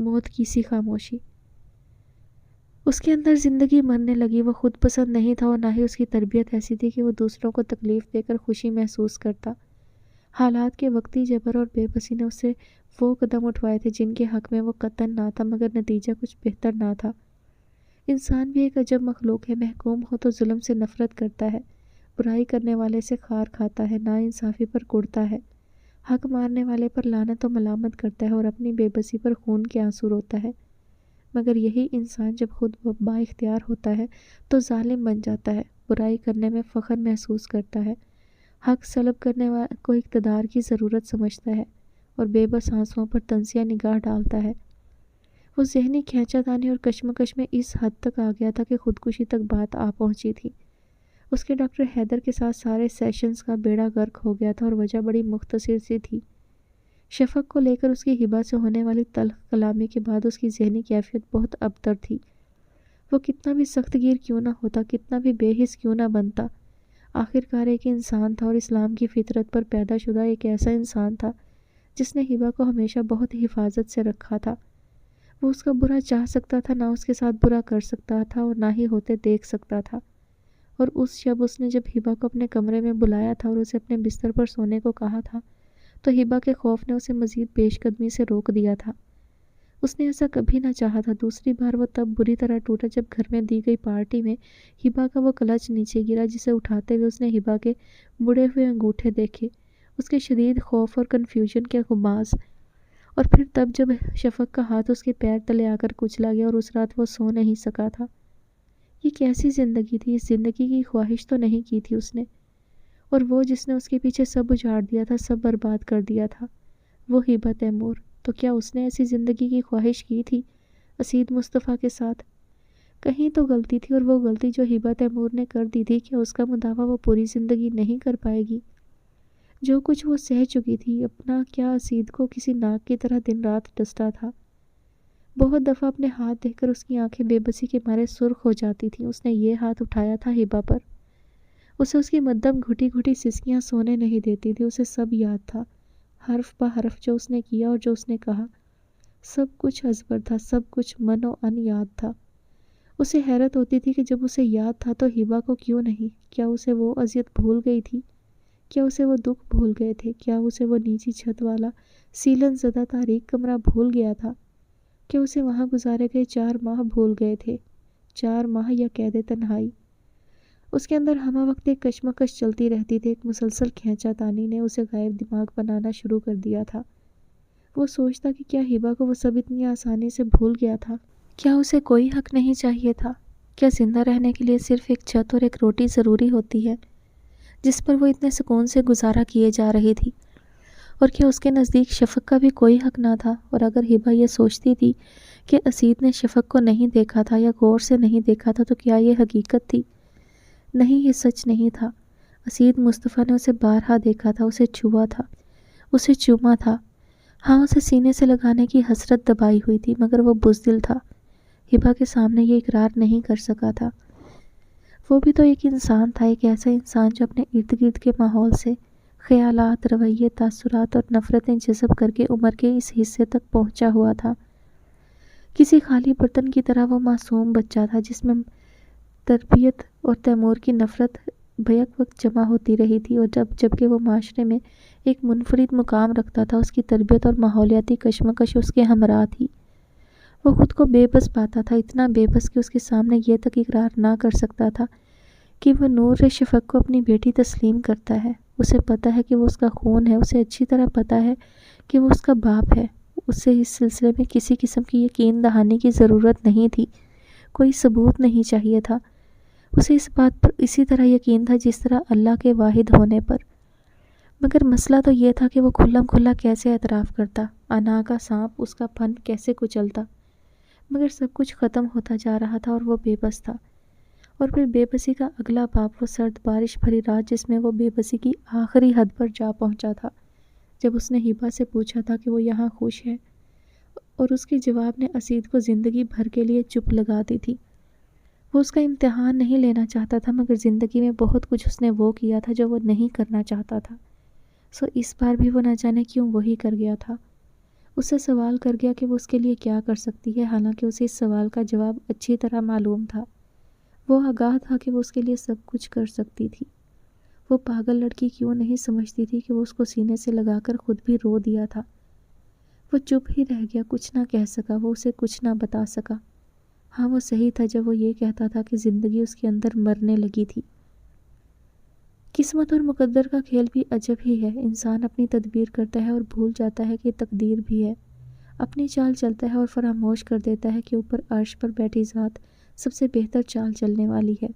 موت کی سی خاموشی۔ اس کے اندر زندگی مرنے لگی۔ وہ خود پسند نہیں تھا اور نہ ہی اس کی تربیت ایسی تھی کہ وہ دوسروں کو تکلیف دے کر خوشی محسوس کرتا۔ حالات کے وقتی جبر اور بے بسی نے اسے وہ قدم اٹھوائے تھے جن کے حق میں وہ قطعاً نہ تھا، مگر نتیجہ کچھ بہتر نہ تھا۔ انسان بھی ایک عجب مخلوق ہے، محکوم ہو تو ظلم سے نفرت کرتا ہے، برائی کرنے والے سے خار کھاتا ہے، ناانصافی پر کڑتا ہے، حق مارنے والے پر لعنت و ملامت کرتا ہے اور اپنی بے بسی پر خون کے آنسو روتا ہے۔ مگر یہی انسان جب خود با اختیار ہوتا ہے تو ظالم بن جاتا ہے، برائی کرنے میں فخر محسوس کرتا ہے، حق سلب کرنے کو اقتدار کی ضرورت سمجھتا ہے اور بے بس آنسوؤں پر طنزیہ نگاہ ڈالتا ہے۔ وہ ذہنی کھینچا تانی اور کشمکش میں اس حد تک آ گیا تھا کہ خودکشی تک بات آ پہنچی تھی۔ اس کے ڈاکٹر حیدر کے ساتھ سارے سیشنز کا بیڑا غرق ہو گیا تھا اور وجہ بڑی مختصر سی تھی۔ شفق کو لے کر اس کی ہبہ سے ہونے والی تلخ کلامی کے بعد اس کی ذہنی کیفیت بہت ابتر تھی۔ وہ کتنا بھی سخت گیر کیوں نہ ہوتا، کتنا بھی بے حس کیوں نہ بنتا، آخرکار ایک انسان تھا اور اسلام کی فطرت پر پیدا شدہ ایک ایسا انسان تھا جس نے ہبہ کو ہمیشہ بہت حفاظت سے رکھا تھا۔ وہ اس کا برا چاہ سکتا تھا، نہ اس کے ساتھ برا کر سکتا تھا اور نہ ہی ہوتے دیکھ سکتا تھا۔ اور اس شب اس نے جب ہبہ کو اپنے کمرے میں بلایا تھا اور اسے اپنے بستر پر سونے کو کہا تھا تو ہبہ کے خوف نے اسے مزید پیش قدمی سے روک دیا تھا۔ اس نے ایسا کبھی نہ چاہا تھا۔ دوسری بار وہ تب بری طرح ٹوٹا جب گھر میں دی گئی پارٹی میں ہبہ کا وہ کلچ نیچے گرا جسے اٹھاتے ہوئے اس نے ہبہ کے مڑے ہوئے انگوٹھے دیکھے، اس کے شدید خوف اور کنفیوژن کے غماز، اور پھر تب جب شفق کا ہاتھ اس کے پیر تلے آ کر کچلا گیا اور اس رات وہ سو نہیں سکا تھا۔ یہ کیسی زندگی تھی؟ اس زندگی کی خواہش تو نہیں کی تھی اس نے، اور وہ جس نے اس کے پیچھے سب اجاڑ دیا تھا، سب برباد کر دیا تھا، وہ ہبہ تیمور، تو کیا اس نے ایسی زندگی کی خواہش کی تھی اسید مصطفیٰ کے ساتھ؟ کہیں تو غلطی تھی، اور وہ غلطی جو ہبہ تیمور نے کر دی تھی کیا اس کا مداوع وہ پوری زندگی نہیں کر پائے گی؟ جو کچھ وہ سہ چکی تھی، اپنا کیا اسید کو کسی ناک کی طرح دن رات ڈستا تھا۔ بہت دفعہ اپنے ہاتھ دیکھ کر اس کی آنکھیں بے بسی کے مارے سرخ ہو جاتی تھیں۔ اس نے یہ ہاتھ اٹھایا تھا ہبہ پر، اسے اس کی مدھم گھٹی گھٹی سسکیاں سونے نہیں دیتی تھی۔ اسے سب یاد تھا، حرف بہ حرف جو اس نے کیا اور جو اس نے کہا، سب کچھ ازبر تھا، سب کچھ من و ان یاد تھا۔ اسے حیرت ہوتی تھی کہ جب اسے یاد تھا تو ہبہ کو کیوں نہیں؟ کیا اسے وہ اذیت بھول گئی تھی؟ کیا اسے وہ دکھ بھول گئے تھے؟ کیا اسے وہ نیچی چھت والا سیلن زدہ تاریک کمرہ بھول گیا تھا؟ کیا اسے وہاں گزارے گئے 4 ماہ بھول گئے تھے؟ 4 ماہ یا قید تنہائی؟ اس کے اندر ہمہ وقت ایک کشمکش چلتی رہتی تھی، ایک مسلسل کھینچا تانی نے اسے غائب دماغ بنانا شروع کر دیا تھا۔ وہ سوچتا کہ کیا ہبہ کو وہ سب اتنی آسانی سے بھول گیا تھا؟ کیا اسے کوئی حق نہیں چاہیے تھا؟ کیا زندہ رہنے کے لیے صرف ایک چھت اور ایک روٹی ضروری ہوتی ہے جس پر وہ اتنے سکون سے گزارا کیے جا رہی تھی؟ اور کیا اس کے نزدیک شفق کا بھی کوئی حق نہ تھا؟ اور اگر ہبہ یہ سوچتی تھی کہ اسید نے شفق کو نہیں دیکھا تھا یا غور سے نہیں دیکھا تھا تو کیا یہ حقیقت تھی؟ نہیں، یہ سچ نہیں تھا۔ اسید مصطفیٰ نے اسے بارہا دیکھا تھا، اسے چھوا تھا، اسے چوما تھا، ہاں اسے سینے سے لگانے کی حسرت دبائی ہوئی تھی، مگر وہ بزدل تھا، ہبہ کے سامنے یہ اقرار نہیں کر سکا تھا۔ وہ بھی تو ایک انسان تھا، ایک ایسا انسان جو اپنے ارد گرد کے ماحول سے خیالات، رویے، تاثرات اور نفرتیں جذب کر کے عمر کے اس حصے تک پہنچا ہوا تھا۔ کسی خالی برتن کی طرح وہ معصوم بچہ تھا جس میں تربیت اور تیمور کی نفرت بیک وقت جمع ہوتی رہی تھی، اور جبکہ وہ معاشرے میں ایک منفرد مقام رکھتا تھا، اس کی تربیت اور ماحولیاتی کشمکش اس کے ہمراہ تھی۔ وہ خود کو بے بس پاتا تھا، اتنا بے بس کہ اس کے سامنے یہ تک اقرار نہ کر سکتا تھا کہ وہ نور شفق کو اپنی بیٹی تسلیم کرتا ہے۔ اسے پتہ ہے کہ وہ اس کا خون ہے، اسے اچھی طرح پتہ ہے کہ وہ اس کا باپ ہے۔ اسے اس سلسلے میں کسی قسم کی یقین دہانی کی ضرورت نہیں تھی، کوئی ثبوت نہیں چاہیے تھا۔ اسے اس بات پر اسی طرح یقین تھا جس طرح اللہ کے واحد ہونے پر۔ مگر مسئلہ تو یہ تھا کہ وہ کھلم کھلا کیسے اعتراف کرتا، انا کا سانپ اس کا پھن کیسے کچلتا؟ مگر سب کچھ ختم ہوتا جا رہا تھا اور وہ بے بس تھا۔ اور پھر بے بسی کا اگلا باب، وہ سرد بارش بھری رات جس میں وہ بے بسی کی آخری حد پر جا پہنچا تھا، جب اس نے ہبہ سے پوچھا تھا کہ وہ یہاں خوش ہے، اور اس کے جواب نے اسید کو زندگی بھر کے لیے چپ لگا دی تھی۔ وہ اس کا امتحان نہیں لینا چاہتا تھا، مگر زندگی میں بہت کچھ اس نے وہ کیا تھا جو وہ نہیں کرنا چاہتا تھا، سو اس بار بھی وہ نہ جانے کیوں وہی کر گیا تھا۔ اس سے سوال کر گیا کہ وہ اس کے لیے کیا کر سکتی ہے، حالانکہ اسے اس سوال کا جواب اچھی طرح معلوم تھا۔ وہ آگاہ تھا کہ وہ اس کے لیے سب کچھ کر سکتی تھی۔ وہ پاگل لڑکی کیوں نہیں سمجھتی تھی کہ وہ اس کو سینے سے لگا کر خود بھی رو دیا تھا۔ وہ چپ ہی رہ گیا، کچھ نہ کہہ سکا، وہ اسے کچھ نہ بتا سکا۔ ہاں، وہ صحیح تھا جب وہ یہ کہتا تھا کہ زندگی اس کے اندر مرنے لگی تھی۔ قسمت اور مقدر کا کھیل بھی عجب ہی ہے۔ انسان اپنی تدبیر کرتا ہے اور بھول جاتا ہے کہ تقدیر بھی ہے، اپنی چال چلتا ہے اور فراموش کر دیتا ہے کہ اوپر عرش پر بیٹھی ذات سب سے بہتر چال چلنے والی ہے،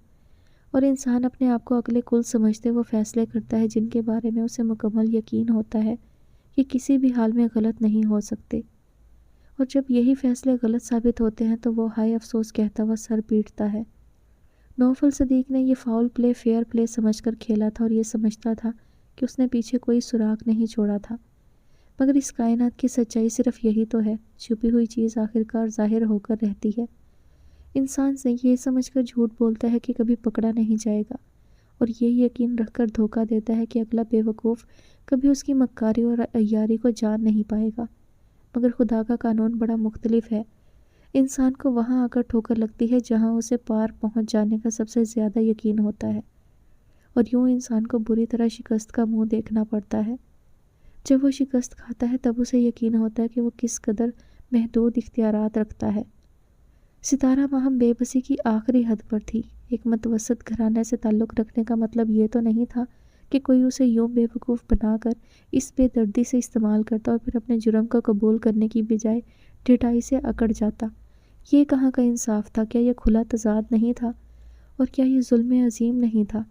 اور انسان اپنے آپ کو عقل کل سمجھتے وہ فیصلے کرتا ہے جن کے بارے میں اسے مکمل یقین ہوتا ہے کہ کسی بھی حال میں غلط نہیں ہو سکتے، اور جب یہی فیصلے غلط ثابت ہوتے ہیں تو وہ ہائے افسوس کہتا ہوا سر پیٹتا ہے۔ نوفل صدیق نے یہ فاؤل پلے فیئر پلے سمجھ کر کھیلا تھا اور یہ سمجھتا تھا کہ اس نے پیچھے کوئی سراغ نہیں چھوڑا تھا، مگر اس کائنات کی سچائی صرف یہی تو ہے، چھپی ہوئی چیز آخرکار ظاہر ہو کر رہتی ہے۔ انسان سے یہ سمجھ کر جھوٹ بولتا ہے کہ کبھی پکڑا نہیں جائے گا، اور یہ یقین رکھ کر دھوکہ دیتا ہے کہ اگلا بے وقوف کبھی اس کی مکاری اور عیاری کو جان نہیں پائے گا، مگر خدا کا قانون بڑا مختلف ہے۔ انسان کو وہاں آ کر ٹھوکر لگتی ہے جہاں اسے پار پہنچ جانے کا سب سے زیادہ یقین ہوتا ہے، اور یوں انسان کو بری طرح شکست کا منہ دیکھنا پڑتا ہے۔ جب وہ شکست کھاتا ہے تب اسے یقین ہوتا ہے کہ وہ کس قدر محدود اختیارات رکھتا ہے۔ ستارہ ماہم بے بسی کی آخری حد پر تھی۔ ایک متوسط گھرانے سے تعلق رکھنے کا مطلب یہ تو نہیں تھا کہ کوئی اسے یوں بے وقوف بنا کر اس بے دردی سے استعمال کرتا اور پھر اپنے جرم کو قبول کرنے کی بجائے ڈھٹائی سے اکڑ جاتا۔ یہ کہاں کا انصاف تھا؟ کیا یہ کھلا تضاد نہیں تھا؟ اور کیا یہ ظلم عظیم نہیں تھا؟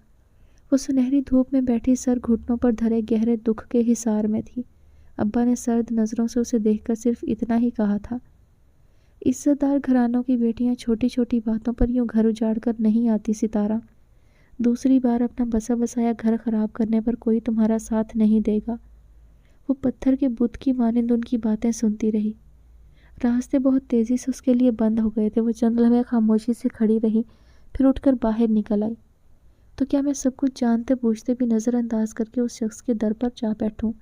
وہ سنہری دھوپ میں بیٹھی سر گھٹنوں پر دھرے گہرے دکھ کے حصار میں تھی۔ ابا نے سرد نظروں سے اسے دیکھ کر صرف اتنا ہی کہا تھا، عزت دار گھرانوں کی بیٹیاں چھوٹی چھوٹی باتوں پر یوں گھر اجاڑ کر نہیں آتی ستارہ۔ دوسری بار اپنا بسا بسایا گھر خراب کرنے پر کوئی تمہارا ساتھ نہیں دے گا۔ وہ پتھر کے بت کی مانند ان کی باتیں سنتی رہی۔ راستے بہت تیزی سے اس کے لیے بند ہو گئے تھے۔ وہ چند لمحے خاموشی سے کھڑی رہی، پھر اٹھ کر باہر نکل آئی۔ تو کیا میں سب کچھ جانتے بوجھتے بھی نظر انداز کر کے اس شخص کے در پر جا بیٹھوں؟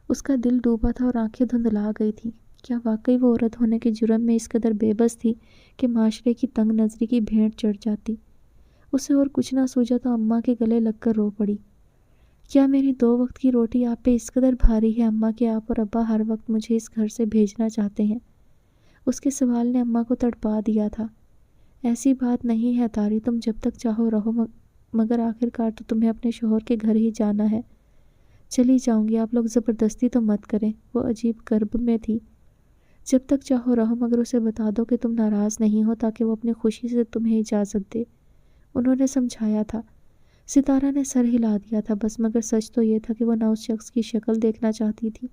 اس کا دل ڈوبا تھا اور آنکھیں دھندلا گئی تھیں۔ کیا واقعی وہ عورت ہونے کے جرم میں اس قدر بے بس تھی کہ معاشرے کی تنگ نظری کی بھینٹ چڑھ جاتی؟ اسے اور کچھ نہ سوجا تو اماں کے گلے لگ کر رو پڑی۔ کیا میری 2 وقت کی روٹی آپ پہ اس قدر بھاری ہے اماں کہ آپ اور ابا ہر وقت مجھے اس گھر سے بھیجنا چاہتے ہیں؟ اس کے سوال نے اماں کو تڑپا دیا تھا۔ ایسی بات نہیں ہے تاری، تم جب تک چاہو رہو، مگر آخرکار تو تمہیں اپنے شوہر کے گھر ہی جانا ہے۔ چلی جاؤں گی، آپ لوگ زبردستی تو مت کریں۔ وہ عجیب کرب میں تھی۔ جب تک چاہو رہو، مگر اسے بتا دو کہ تم ناراض نہیں ہو تاکہ وہ اپنی خوشی سے تمہیں اجازت دے، انہوں نے سمجھایا تھا۔ ستارہ نے سر ہلا دیا تھا بس، مگر سچ تو یہ تھا کہ وہ نہ اس شخص کی شکل دیکھنا چاہتی تھی،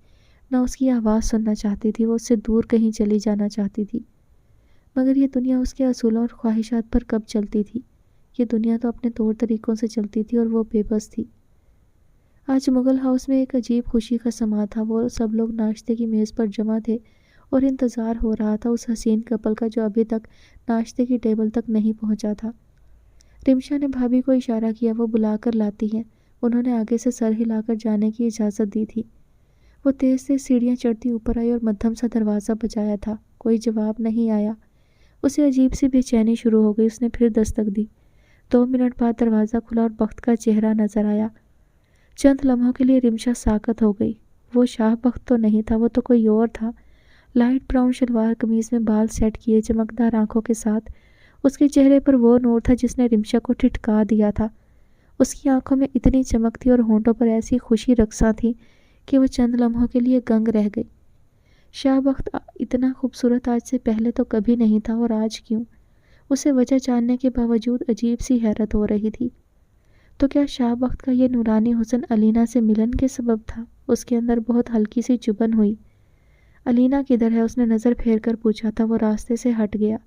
نہ اس کی آواز سننا چاہتی تھی۔ وہ اس سے دور کہیں چلی جانا چاہتی تھی، مگر یہ دنیا اس کے اصولوں اور خواہشات پر کب چلتی تھی؟ یہ دنیا تو اپنے طور طریقوں سے چلتی تھی اور وہ بے بس تھی۔ آج مغل ہاؤس میں ایک عجیب خوشی کا سما تھا۔ وہ سب لوگ ناشتے کی میز پر جمع تھے اور انتظار ہو رہا تھا اس حسین کپل کا جو ابھی تک ناشتے کی ٹیبل تک نہیں پہنچا تھا۔ رمشا نے بھابھی کو اشارہ کیا، وہ بلا کر لاتی ہیں۔ انہوں نے آگے سے سر ہلا کر جانے کی اجازت دی تھی۔ وہ تیز تیز سیڑھیاں چڑھتی اوپر آئی اور مدھم سا دروازہ بجایا تھا، کوئی جواب نہیں آیا۔ اسے عجیب سی بے چینی شروع ہو گئی۔ اس نے پھر دستک دی۔ 2 منٹ بعد دروازہ کھلا اور بخت کا چہرہ نظر آیا۔ چند لمحوں کے لیے رمشا ساکت ہو گئی۔ وہ شاہ بخت تو نہیں تھا، وہ تو کوئی اور تھا۔ لائٹ براؤن شلوار قمیض میں بال سیٹ کیے، چمکدار آنکھوں کے ساتھ اس کے چہرے پر وہ نور تھا جس نے رمشا کو ٹھٹکا دیا تھا۔ اس کی آنکھوں میں اتنی چمک تھی اور ہونٹوں پر ایسی خوشی رقصاں تھی کہ وہ چند لمحوں کے لیے گنگ رہ گئی۔ شاہ بخت اتنا خوبصورت آج سے پہلے تو کبھی نہیں تھا، اور آج کیوں؟ اسے وجہ جاننے کے باوجود عجیب سی حیرت ہو رہی تھی۔ تو کیا شاہ بخت کا یہ نورانی حسن علینا سے ملن کے سبب تھا؟ اس کے اندر بہت ہلکی سی چبھن ہوئی۔ علینا کدھر ہے؟ اس نے نظر پھیر کر پوچھا تھا۔ وہ راستے سے ہٹ گیا۔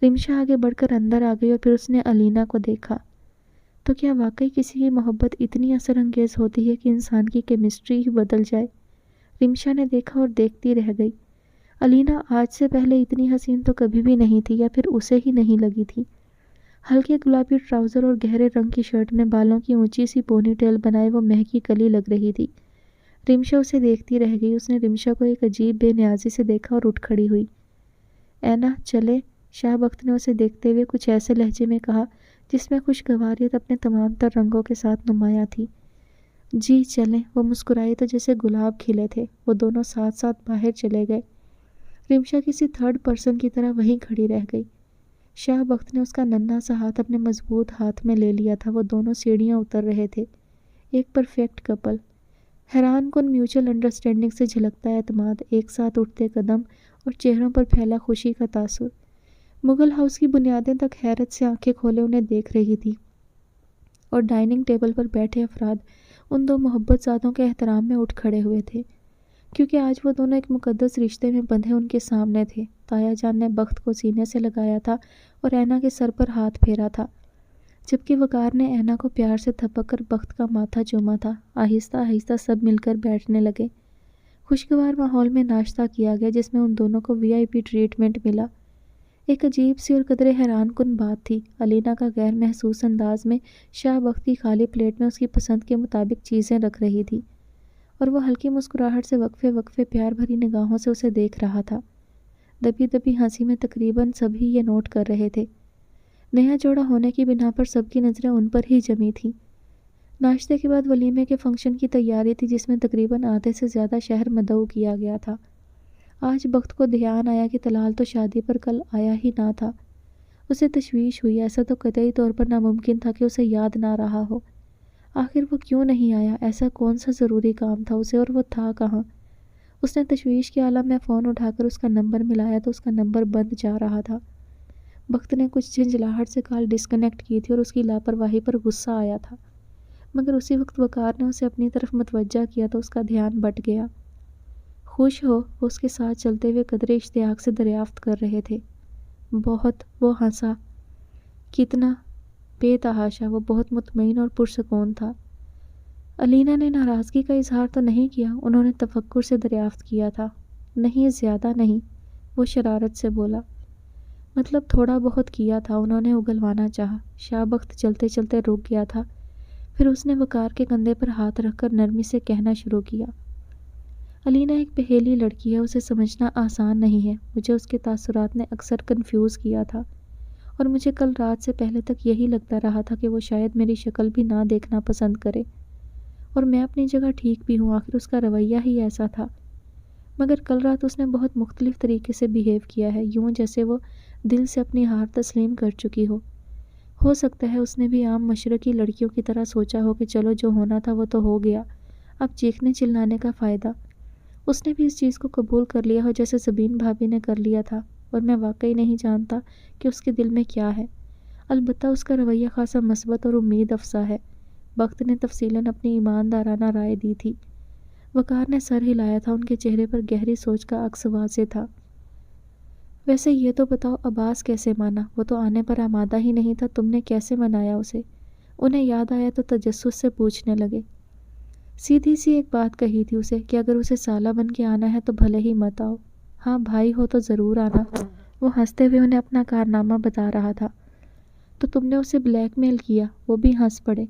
رمشا آگے بڑھ کر اندر آ گئی اور پھر اس نے علینا کو دیکھا۔ تو کیا واقعی کسی کی محبت اتنی اثر انگیز ہوتی ہے کہ انسان کی کیمسٹری ہی بدل جائے؟ رمشا نے دیکھا اور دیکھتی رہ گئی۔ علینا آج سے پہلے اتنی حسین تو کبھی بھی نہیں تھی، یا پھر اسے ہی نہیں لگی تھی۔ ہلکے گلابی ٹراؤزر اور گہرے رنگ کی شرٹ میں بالوں کی اونچی سی پونی ٹیل بنائے وہ مہکی کلی لگ رہی تھی۔ رمشا اسے دیکھتی رہ گئی۔ اس نے رمشا کو ایک عجیب بے نیازی سے دیکھا اور اٹھ کھڑی ہوئی۔ اینا چلے، شاہ بخت نے اسے دیکھتے ہوئے کچھ ایسے لہجے میں کہا جس میں خوشگواریت اپنے تمام تر رنگوں کے ساتھ نمایاں تھی۔ جی چلیں۔ وہ مسکرائی تو جیسے گلاب کھلے تھے۔ وہ دونوں ساتھ ساتھ باہر چلے گئے۔ رمشا کسی تھرڈ پرسن کی طرح وہیں کھڑی رہ گئی۔ شاہ بخت نے اس کا ننھا سا ہاتھ اپنے مضبوط ہاتھ میں لے لیا تھا۔ وہ دونوں سیڑھیاں اتر رہے تھے، ایک پرفیکٹ کپل، حیران کن میوچل انڈرسٹینڈنگ سے جھلکتا اعتماد، ایک ساتھ اٹھتے قدم اور چہروں پر پھیلا خوشی کا تاثر۔ مغل ہاؤس کی بنیادیں تک حیرت سے آنکھیں کھولے انہیں دیکھ رہی تھی، اور ڈائننگ ٹیبل پر بیٹھے افراد ان دو محبت زادوں کے احترام میں اٹھ کھڑے ہوئے تھے، کیونکہ آج وہ دونوں ایک مقدس رشتے میں بندھے ان کے سامنے تھے۔ تایا جان نے بخت کو سینے سے لگایا تھا اور اینا کے سر پر ہاتھ پھیرا تھا، جبکہ وقار نے اینا کو پیار سے تھپک کر بخت کا ماتھا چوما تھا۔ آہستہ آہستہ سب مل کر بیٹھنے لگے۔ خوشگوار ماحول میں ناشتہ کیا گیا جس میں ان دونوں کو VIP ٹریٹمنٹ ملا۔ ایک عجیب سی اور قدرے حیران کن بات تھی، علینا کا غیر محسوس انداز میں شاہ بخت کی خالی پلیٹ میں اس کی پسند کے مطابق چیزیں رکھ رہی تھی، اور وہ ہلکی مسکراہٹ سے وقفے وقفے پیار بھری نگاہوں سے اسے دیکھ رہا تھا۔ دبی دبی ہنسی میں تقریباً سبھی یہ نوٹ کر رہے تھے۔ نیا جوڑا ہونے کی بنا پر سب کی نظریں ان پر ہی جمی تھیں۔ ناشتے کے بعد ولیمے کے فنکشن کی تیاری تھی جس میں تقریباً آدھے سے زیادہ شہر مدعو کیا گیا تھا۔ آج بخت کو دھیان آیا کہ طلال تو شادی پر کل آیا ہی نہ تھا۔ اسے تشویش ہوئی، ایسا تو قطعی طور پر ناممکن تھا کہ اسے یاد نہ رہا ہو۔ آخر وہ کیوں نہیں آیا؟ ایسا کون سا ضروری کام تھا اسے، اور وہ تھا کہاں؟ اس نے تشویش کے عالم میں فون اٹھا کر اس کا نمبر ملایا تو اس کا نمبر بند جا رہا تھا۔ بخت نے کچھ جھنجھلاہٹ سے کال ڈسکنیکٹ کی تھی اور اس کی لاپرواہی پر غصہ آیا تھا، مگر اسی وقت وقار نے اسے اپنی طرف متوجہ کیا تو اس کا دھیان بٹ گیا۔ خوش ہو؟ وہ اس کے ساتھ چلتے ہوئے قدرے اشتیاق سے دریافت کر رہے تھے۔ بہت، وہ ہنسا۔ کتنا؟ بے تحاشا۔ وہ بہت مطمئن اور پرسکون تھا۔ علینا نے ناراضگی کا اظہار تو نہیں کیا؟ انہوں نے تفکر سے دریافت کیا تھا۔ نہیں، زیادہ نہیں، وہ شرارت سے بولا۔ مطلب تھوڑا بہت کیا تھا، انہوں نے اگلوانا چاہا۔ شاہ بخت چلتے چلتے رک گیا تھا، پھر اس نے وقار کے کندھے پر ہاتھ رکھ کر نرمی سے کہنا شروع کیا۔ علینا ایک پہیلی لڑکی ہے، اسے سمجھنا آسان نہیں ہے۔ مجھے اس کے تاثرات نے اکثر کنفیوز کیا تھا، اور مجھے کل رات سے پہلے تک یہی لگتا رہا تھا کہ وہ شاید میری شکل بھی نہ دیکھنا پسند کرے، اور میں اپنی جگہ ٹھیک بھی ہوں، آخر اس کا رویہ ہی ایسا تھا۔ مگر کل رات اس نے بہت مختلف طریقے سے بیہیو کیا ہے، یوں جیسے وہ دل سے اپنی ہار تسلیم کر چکی ہو سکتا ہے اس نے بھی عام مشرقی لڑکیوں کی طرح سوچا ہو کہ چلو جو ہونا تھا وہ تو ہو گیا، اب چیخنے چلانے کا فائدہ۔ اس نے بھی اس چیز کو قبول کر لیا ہو جیسے زبین بھابھی نے کر لیا تھا، اور میں واقعی نہیں جانتا کہ اس کے دل میں کیا ہے۔ البتہ اس کا رویہ خاصا مثبت اور امید افزا ہے۔ بخت نے تفصیلاً اپنی ایماندارانہ رائے دی تھی۔ وقار نے سر ہلایا تھا، ان کے چہرے پر گہری سوچ کا عکس واضح تھا۔ ویسے یہ تو بتاؤ عباس کیسے مانا؟ وہ تو آنے پر آمادہ ہی نہیں تھا، تم نے کیسے منایا اسے؟ انہیں یاد آیا تو تجسس سے پوچھنے لگے۔ سیدھی سی ایک بات کہی تھی اسے کہ اگر اسے سالہ بن کے آنا ہے تو بھلے ہی مت آؤ، ہاں بھائی ہو تو ضرور آنا۔ وہ ہنستے ہوئے انہیں اپنا کارنامہ بتا رہا تھا۔ تو تم نے اسے بلیک میل کیا؟ وہ بھی ہنس پڑے۔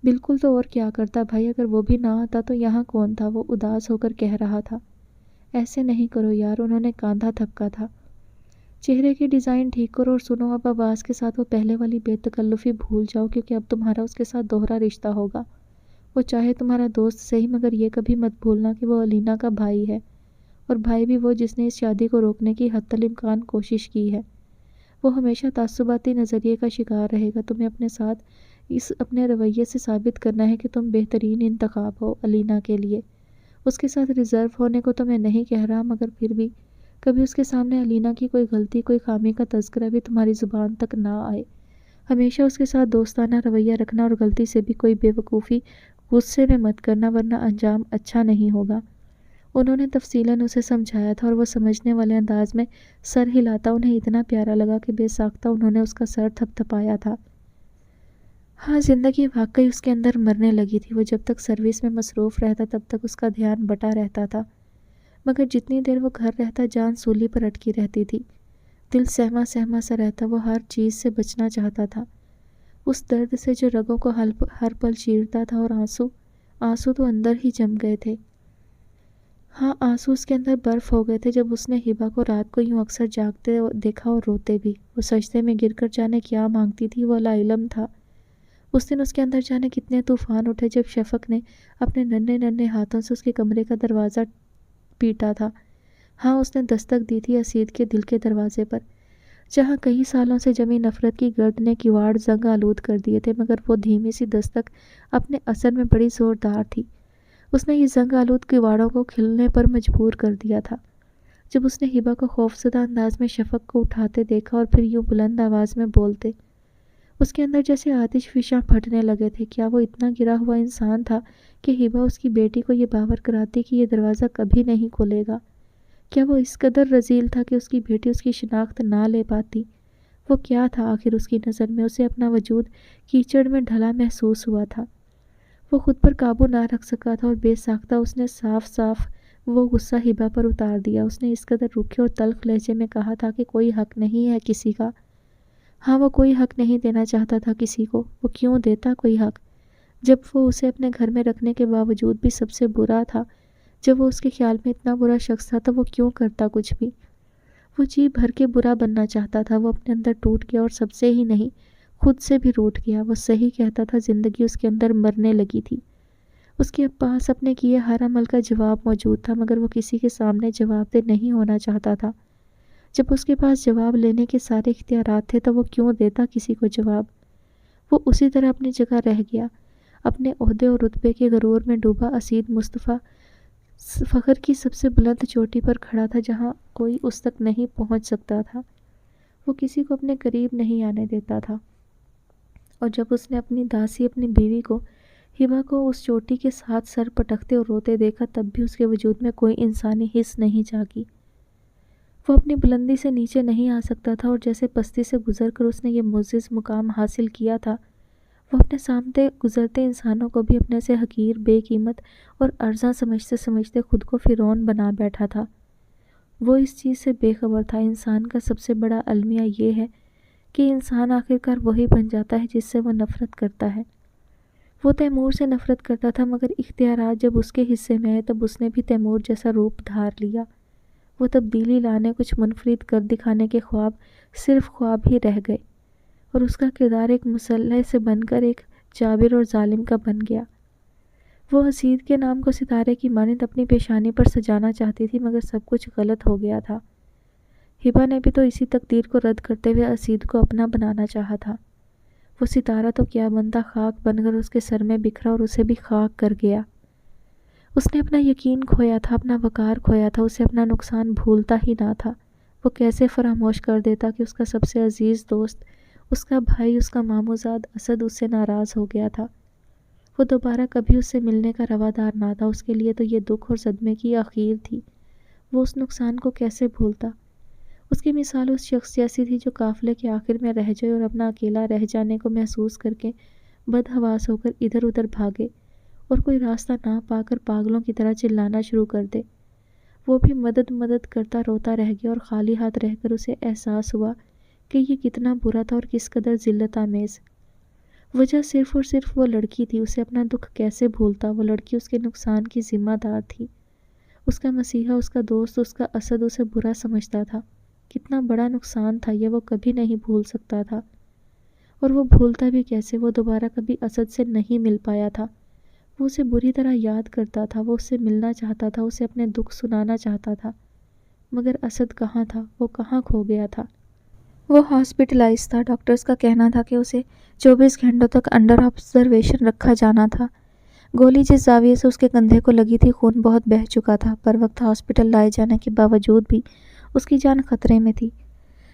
بالکل، تو اور کیا کرتا بھائی، اگر وہ بھی نہ آتا تو یہاں کون تھا؟ وہ اداس ہو کر کہہ رہا تھا۔ ایسے نہیں کرو یار، انہوں نے کاندھا تھپکا تھا۔ چہرے کی ڈیزائن ٹھیک کرو اور سنو، اب عباس کے ساتھ وہ پہلے والی بے تکلفی بھول جاؤ، کیونکہ اب تمہارا اس کے ساتھ دوہرا رشتہ ہوگا۔ وہ چاہے تمہارا دوست صحیح، مگر یہ کبھی مت بھولنا کہ وہ علینا کا بھائی ہے، اور بھائی بھی وہ جس نے اس شادی کو روکنے کی حتی الامکان کوشش کی ہے۔ وہ ہمیشہ تعصباتی نظریے کا شکار رہے گا۔ تمہیں اپنے ساتھ اس اپنے رویے سے ثابت کرنا ہے کہ تم بہترین انتخاب ہو علینا کے لیے۔ اس کے ساتھ ریزرو ہونے کو تو میں نہیں کہہ رہا، مگر پھر بھی کبھی اس کے سامنے علینا کی کوئی غلطی، کوئی خامی کا تذکرہ بھی تمہاری زبان تک نہ آئے۔ ہمیشہ اس کے ساتھ دوستانہ رویہ رکھنا، اور غلطی سے بھی کوئی بے وقوفی غصے میں مت کرنا، ورنہ انجام اچھا نہیں ہوگا۔ انہوں نے تفصیلاً اسے سمجھایا تھا، اور وہ سمجھنے والے انداز میں سر ہلاتا انہیں اتنا پیارا لگا کہ بے ساختہ انہوں نے اس کا سر تھپ تھپایا تھا۔ ہاں، زندگی واقعی اس کے اندر مرنے لگی تھی۔ وہ جب تک سروس میں مصروف رہتا تب تک اس کا دھیان بٹا رہتا تھا، مگر جتنی دیر وہ گھر رہتا جان سولی پر اٹکی رہتی تھی۔ دل سہما سہما سا رہتا، وہ ہر چیز سے بچنا چاہتا تھا، اس درد سے جو رگوں کو ہر پل چیرتا تھا، اور آنسو تو اندر ہی جم گئے تھے۔ ہاں، آنسو اس کے اندر برف ہو گئے تھے جب اس نے ہبا کو رات کو یوں اکثر جاگتے دیکھا اور روتے بھی۔ وہ سجدے میں گر کر جانے کیا مانگتی تھی، وہ لاعلم تھا۔ اس دن اس کے اندر جانے کتنے طوفان اٹھے جب شفق نے اپنے ننھے ننھے ہاتھوں سے اس کے کمرے کا دروازہ پیٹا تھا۔ ہاں، اس نے دستک دی تھی اسید کے دل کے دروازے پر، جہاں کئی سالوں سے جمی نفرت کی گرد نے کیواڑ زنگ آلود کر دیے تھے، مگر وہ دھیمی سی دستک اپنے اثر میں بڑی زوردار تھی۔ اس نے یہ زنگ آلود کیواڑوں کو کھلنے پر مجبور کر دیا تھا۔ جب اس نے ہبا کو خوفزدہ انداز میں شفق کو اٹھاتے دیکھا اور پھر یوں بلند آواز میں بولتے، اس کے اندر جیسے آتش فشاں پھٹنے لگے تھے۔ کیا وہ اتنا گرا ہوا انسان تھا کہ ہبا اس کی بیٹی کو یہ باور کراتی کہ یہ دروازہ کبھی نہیں کھلے گا؟ کیا وہ اس قدر رذیل تھا کہ اس کی بیٹی اس کی شناخت نہ لے پاتی؟ وہ کیا تھا آخر اس کی نظر میں؟ اسے اپنا وجود کیچڑ میں ڈھلا محسوس ہوا تھا۔ وہ خود پر قابو نہ رکھ سکا تھا اور بے ساختہ اس نے صاف صاف وہ غصہ ہبا پر اتار دیا۔ اس نے اس قدر روکھے اور تلخ لہجے میں کہا تھا کہ کوئی حق نہیں ہے کسی کا۔ ہاں، وہ کوئی حق نہیں دینا چاہتا تھا کسی کو۔ وہ کیوں دیتا کوئی حق، جب وہ اسے اپنے گھر میں رکھنے کے باوجود بھی سب سے برا تھا؟ جب وہ اس کے خیال میں اتنا برا شخص تھا تو وہ کیوں کرتا کچھ بھی؟ وہ جی بھر کے برا بننا چاہتا تھا۔ وہ اپنے اندر ٹوٹ گیا اور سب سے ہی نہیں، خود سے بھی روٹ گیا۔ وہ صحیح کہتا تھا، زندگی اس کے اندر مرنے لگی تھی۔ اس کے پاس اپنے کیے ہر عمل کا جواب موجود تھا، مگر وہ کسی کے سامنے جواب دہ نہیں ہونا چاہتا تھا۔ جب اس کے پاس جواب لینے کے سارے اختیارات تھے تو وہ کیوں دیتا کسی کو جواب؟ وہ اسی طرح اپنی جگہ رہ گیا، اپنے عہدے اور رتبے کے غرور میں ڈوبا اسید مصطفیٰ فخر کی سب سے بلند چوٹی پر کھڑا تھا، جہاں کوئی اس تک نہیں پہنچ سکتا تھا۔ وہ کسی کو اپنے قریب نہیں آنے دیتا تھا، اور جب اس نے اپنی داسی اپنی بیوی کو ہبا کو اس چوٹی کے ساتھ سر پٹکتے اور روتے دیکھا، تب بھی اس کے وجود میں کوئی انسانی حس نہیں جاگی۔ وہ اپنی بلندی سے نیچے نہیں آ سکتا تھا، اور جیسے پستی سے گزر کر اس نے یہ معزز مقام حاصل کیا تھا، وہ اپنے سامنے گزرتے انسانوں کو بھی اپنے سے حقیر، بے قیمت اور ارزاں سمجھتے سمجھتے خود کو فرعون بنا بیٹھا تھا۔ وہ اس چیز سے بے خبر تھا، انسان کا سب سے بڑا المیہ یہ ہے کہ انسان آخرکار وہی بن جاتا ہے جس سے وہ نفرت کرتا ہے۔ وہ تیمور سے نفرت کرتا تھا، مگر اختیارات جب اس کے حصے میں آئے تب اس نے بھی تیمور جیسا روپ دھار لیا۔ وہ تبدیلی لانے، کچھ منفرد کر دکھانے کے خواب صرف خواب ہی رہ گئے، اور اس کا کردار ایک مسلح سے بن کر ایک جابر اور ظالم کا بن گیا۔ وہ اسید کے نام کو ستارے کی مانند اپنی پیشانی پر سجانا چاہتی تھی، مگر سب کچھ غلط ہو گیا تھا۔ ہبا نے بھی تو اسی تقدیر کو رد کرتے ہوئے اسید کو اپنا بنانا چاہا تھا۔ وہ ستارہ تو کیا بنتا، خاک بن کر اس کے سر میں بکھرا اور اسے بھی خاک کر گیا۔ اس نے اپنا یقین کھویا تھا، اپنا وقار کھویا تھا، اسے اپنا نقصان بھولتا ہی نہ تھا۔ وہ کیسے فراموش کر دیتا کہ اس کا سب سے عزیز دوست، اس کا بھائی، اس کا ماموزاد اسد اس سے ناراض ہو گیا تھا۔ وہ دوبارہ کبھی اس سے ملنے کا روادار نہ تھا۔ اس کے لیے تو یہ دکھ اور صدمے کی آخر تھی۔ وہ اس نقصان کو کیسے بھولتا؟ اس کی مثال اس شخص جیسی تھی جو قافلے کے آخر میں رہ جائے اور اپنا اکیلا رہ جانے کو محسوس کر کے بدحواس ہو کر ادھر ادھر بھاگے اور کوئی راستہ نہ پا کر پاگلوں کی طرح چلانا شروع کر دے۔ وہ بھی مدد مدد کرتا روتا رہ گیا، اور خالی ہاتھ رہ کر اسے احساس ہوا کہ یہ کتنا برا تھا اور کس قدر ذلت آمیز۔ وجہ صرف اور صرف وہ لڑکی تھی۔ اسے اپنا دکھ کیسے بھولتا؟ وہ لڑکی اس کے نقصان کی ذمہ دار تھی۔ اس کا مسیحا، اس کا دوست، اس کا اسد اسے برا سمجھتا تھا۔ کتنا بڑا نقصان تھا یہ، وہ کبھی نہیں بھول سکتا تھا۔ اور وہ بھولتا بھی کیسے؟ وہ دوبارہ کبھی اسد سے نہیں مل پایا تھا۔ وہ اسے بری طرح یاد کرتا تھا، وہ اس سے ملنا چاہتا تھا، اسے اپنے دکھ سنانا چاہتا تھا، مگر اسد کہاں تھا؟ وہ کہاں کھو گیا تھا؟ وہ ہاسپٹلائز تھا۔ ڈاکٹرز کا کہنا تھا کہ اسے 24 گھنٹوں تک انڈر آبزرویشن رکھا جانا تھا۔ گولی جس زاویے سے اس کے کندھے کو لگی تھی، خون بہت بہہ چکا تھا۔ پر وقت ہاسپٹل لائے جانے کے باوجود بھی اس کی جان خطرے میں تھی۔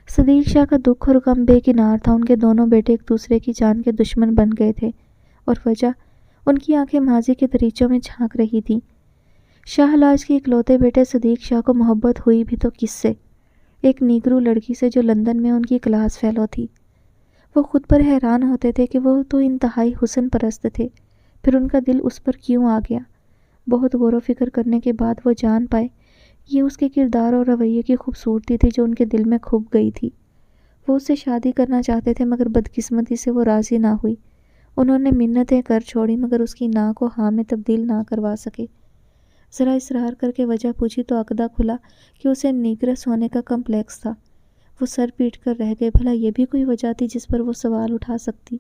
صدیق شاہ کا دکھ اور غم بے کنار تھا۔ ان کے دونوں بیٹے ایک دوسرے کی جان کے دشمن بن گئے تھے، اور وجہ ان کی آنکھیں ماضی کے دریچوں میں جھانک رہی تھیں۔ شاہ لاج کے اکلوتے بیٹے صدیق شاہ کو محبت ہوئی بھی تو کس سے؟ ایک نیگرو لڑکی سے جو لندن میں ان کی کلاس فیلو تھی۔ وہ خود پر حیران ہوتے تھے کہ وہ تو انتہائی حسن پرست تھے، پھر ان کا دل اس پر کیوں آ گیا؟ بہت غور و فکر کرنے کے بعد وہ جان پائے یہ اس کے کردار اور رویے کی خوبصورتی تھی جو ان کے دل میں کھپ گئی تھی۔ وہ اس سے شادی کرنا چاہتے تھے، مگر بدقسمتی سے وہ راضی نہ ہوئی۔ انہوں نے منتیں کر چھوڑی، مگر اس کی نا کو ہاں میں تبدیل نہ کروا سکے۔ ذرا اصرار کر کے وجہ پوچھی تو عقدہ کھلا کہ اسے نیگرس ہونے کا کمپلیکس تھا۔ وہ سر پیٹ کر رہ گئے، بھلا یہ بھی کوئی وجہ تھی جس پر وہ سوال اٹھا سکتی؟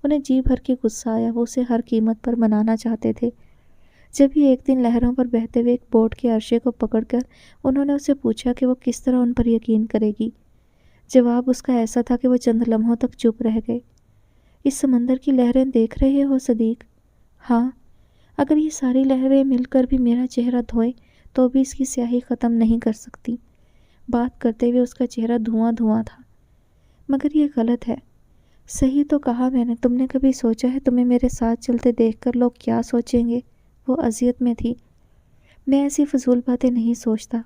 انہیں جی بھر کے غصہ آیا، وہ اسے ہر قیمت پر منانا چاہتے تھے۔ جب ہی ایک دن لہروں پر بہتے ہوئے ایک بوٹ کے عرشے کو پکڑ کر انہوں نے اسے پوچھا کہ وہ کس طرح ان پر یقین کرے گی، جواب اس کا ایسا تھا کہ وہ چند لمحوں تک چپ رہ گئے۔ اس سمندر کی لہریں دیکھ رہے ہو صدیق؟ ہاں، اگر یہ ساری لہریں مل کر بھی میرا چہرہ دھوئیں تو بھی اس کی سیاہی ختم نہیں کر سکتی۔ بات کرتے ہوئے اس کا چہرہ دھواں دھواں تھا۔ مگر یہ غلط ہے۔ صحیح تو کہا میں نے، تم نے کبھی سوچا ہے تمہیں میرے ساتھ چلتے دیکھ کر لوگ کیا سوچیں گے؟ وہ اذیت میں تھی۔ میں ایسی فضول باتیں نہیں سوچتا۔